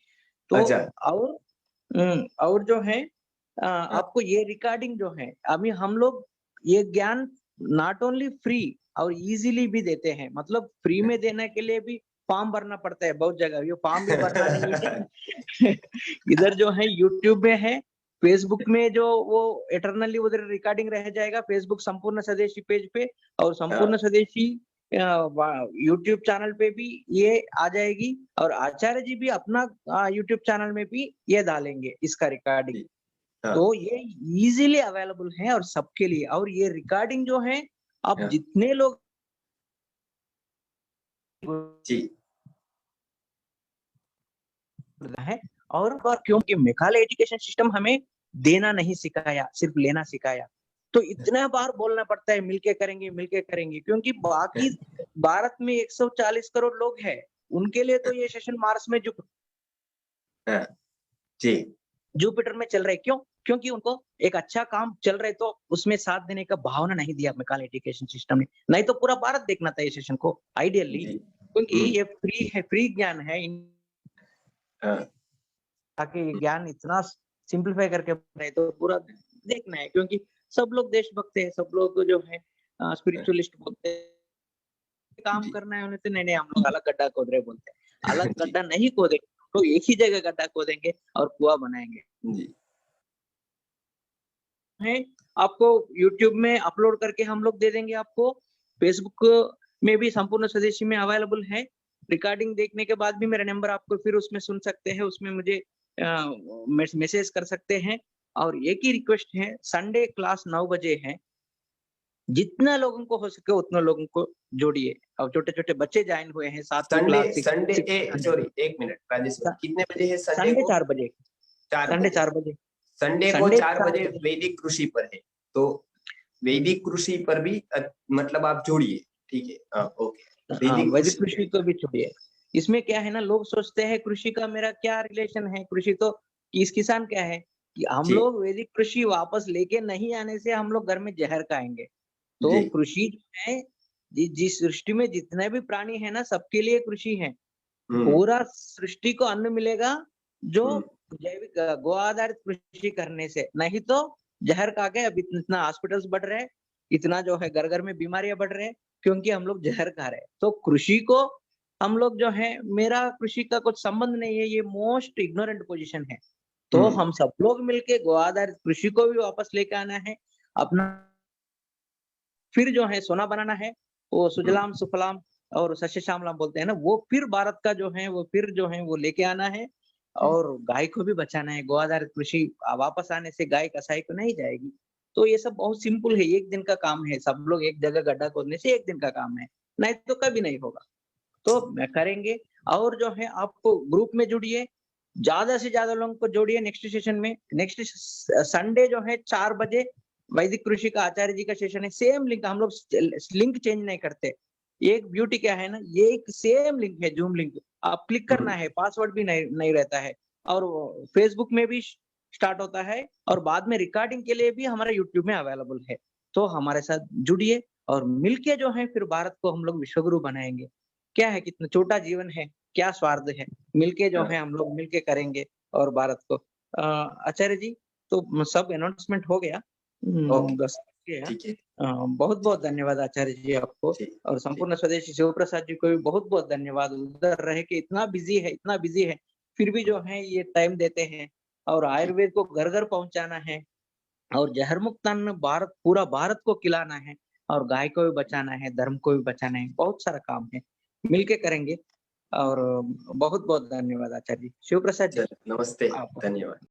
तो। अच्छा और और जो है हाँ आपको ये रिकॉर्डिंग जो है अभी हम लोग ये ज्ञान नॉट ओनली फ्री और इजीली भी देते हैं, मतलब फ्री में देने के लिए भी फॉर्म भरना पड़ता है बहुत जगह, ये फॉर्म भी भरना नहीं है। इधर जो है यूट्यूब में है, फेसबुक में जो वो इटरनली उधर रिकॉर्डिंग रह जाएगा, फेसबुक संपूर्ण स्वदेशी पेज पे और संपूर्ण हाँ स्वदेशी यूट्यूब चैनल पे भी ये आ जाएगी, और आचार्य जी भी अपना यूट्यूब चैनल में भी ये डालेंगे इसका रिकॉर्डिंग। जी, हाँ तो ये इजीली अवेलेबल है और सबके लिए, और ये रिकॉर्डिंग जो है आप हाँ जितने लोग जी है। और क्योंकि मेघालय एजुकेशन सिस्टम हमें देना नहीं सिखाया, सिर्फ लेना सिखाया। तो इतना बार बोलना पड़ता है मिलके करेंगे, क्योंकि बाकी भारत में 140 करोड़ लोग हैं, उनके लिए तो ये सेशन मार्स में हाँ, जी जुपिटर में चल रहे हैं। क्यों? क्योंकि उनको एक अच्छा काम चल रहे तो उसमें साथ देने का भावना नहीं दिया मेघालय एजुकेशन सिस्टम ने। नहीं तो पूरा भारत देखना था ये सेशन को आइडियली, जी क्योंकि ये फ्री है, फ्री ज्ञान है। हाँ, ताकि ये ज्ञान इतना सिंप्लीफाई करके रहे तो पूरा देखना है, क्योंकि सब लोग देशभक्त है, सब लोग जो है स्पिरिचुअलिस्ट बोलते हैं, काम जी करना है उन्हें तो नहीं हम लोग अलग गड्ढा खोद रहे बोलते हैं। अलग जी गड्ढा नहीं खोदेंगे, तो एक ही जगह गड्ढा खोदेंगे और कुआं बनाएंगे। जी है आपको यूट्यूब में अपलोड करके हम लोग दे देंगे आपको। फेसबुक में भी संपूर्ण स्वदेशी में अवेलेबल है। रिकॉर्डिंग देखने के बाद भी मेरा नंबर आपको फिर उसमें सुन सकते हैं, उसमें मुझे मैसेज कर सकते हैं। और एक ही रिक्वेस्ट है, संडे क्लास 9 बजे है, जितना लोगों को हो सके उतना लोगों को जोड़िए। और छोटे-छोटे बच्चे ज्वाइन हुए हैं 7वीं Sunday class Sunday six sorry एक मिनट राजेश भाई, कितने बजे है संडे संडे को? 4 बजे, 4 संडे बजे 4 बजे, संडे को संडे 4 4 बजे बजे। वैदिक कृषि पर है, तो वैदिक कृषि पर भी मतलब आप जोड़िए, ठीक है? ओके हाँ, वैदिक वैदिक कृषि कृषि को भी छोड़िए। इसमें क्या है ना, लोग सोचते हैं कृषि का मेरा क्या रिलेशन है, कृषि तो किसान क्या है कि हम जी लोग वैदिक कृषि वापस लेके नहीं आने से हम लोग घर में जहर खाएंगे। तो जी कृषि जो है, जिस सृष्टि में जितने भी प्राणी है ना, सबके लिए कृषि है। हम्म पूरा सृष्टि को अन्न मिलेगा जो हम्म जैविक गो आधारित कृषि करने से, नहीं तो जहर खा के अब इतना हॉस्पिटल्स बढ़ रहे हैं, इतना जो है घर घर में बीमारियां बढ़ रहे हैं, क्योंकि हम लोग जहर खा रहे हैं। तो कृषि को हम लोग जो है, मेरा कृषि का कुछ संबंध नहीं है, ये मोस्ट इग्नोरेंट पोजीशन है। तो हम्म हम सब लोग मिलके गो आधारित कृषि को भी वापस लेके आना है अपना। फिर जो है सोना बनाना है, वो हम्म सुजलाम सुफलाम और सस्य श्यामलाम बोलते हैं ना, वो फिर भारत का जो है वो फिर जो है वो लेके आना है। हम्म और गाय को भी बचाना है। गो आधारित कृषि वापस आने से गाय कसाई को नहीं जाएगी। तो ये सब बहुत सिंपल है, एक दिन का काम है। सब लोग एक जगह गड्ढा खोदने से एक दिन का काम है, नहीं तो कभी नहीं होगा। तो मैं करेंगे। और जो है आपको ग्रुप में जुड़िए, ज्यादा से ज्यादा लोगों को जोड़िए। नेक्स्ट सेशन में, नेक्स्ट संडे जो है 4 बजे वैदिक कृषि का आचार्य जी का सेशन है। सेम लिंक, हम लोग लिंक चेंज नहीं करते। एक ब्यूटी क्या है ना, ये एक सेम लिंक है, जूम लिंक। आप क्लिक करना है, पासवर्ड भी नहीं रहता है। और फेसबुक में भी स्टार्ट होता है, और बाद में रिकॉर्डिंग के लिए भी हमारा यूट्यूब में अवेलेबल है। तो हमारे साथ जुड़िए और मिलके जो है फिर भारत को हम लोग विश्वगुरु बनाएंगे। क्या है, कितना छोटा जीवन है, क्या स्वार्थ है, मिलके जो हाँ, है हम लोग मिलके करेंगे और भारत को। आचार्य जी, तो सब अनाउंसमेंट हो गया। ओके 10 गया। ठीक है बहुत बहुत धन्यवाद आचार्य जी आपको। ठीक और ठीक संपूर्ण स्वदेशी शिव प्रसाद जी को भी बहुत बहुत धन्यवाद। उधर रह के इतना बिजी है, फिर भी जो है ये टाइम देते हैं। और ठीक आयुर्वेद को घर घर पहुंचाना है, और जहर मुक्त अन्न भारत, पूरा भारत को खिलाना है, और गाय को भी बचाना है, धर्म को भी बचाना है। बहुत सारा काम है, मिलके करेंगे। और बहुत बहुत धन्यवाद आचार्य जी। शिव प्रसाद जी, चलो नमस्ते आप धन्यवाद।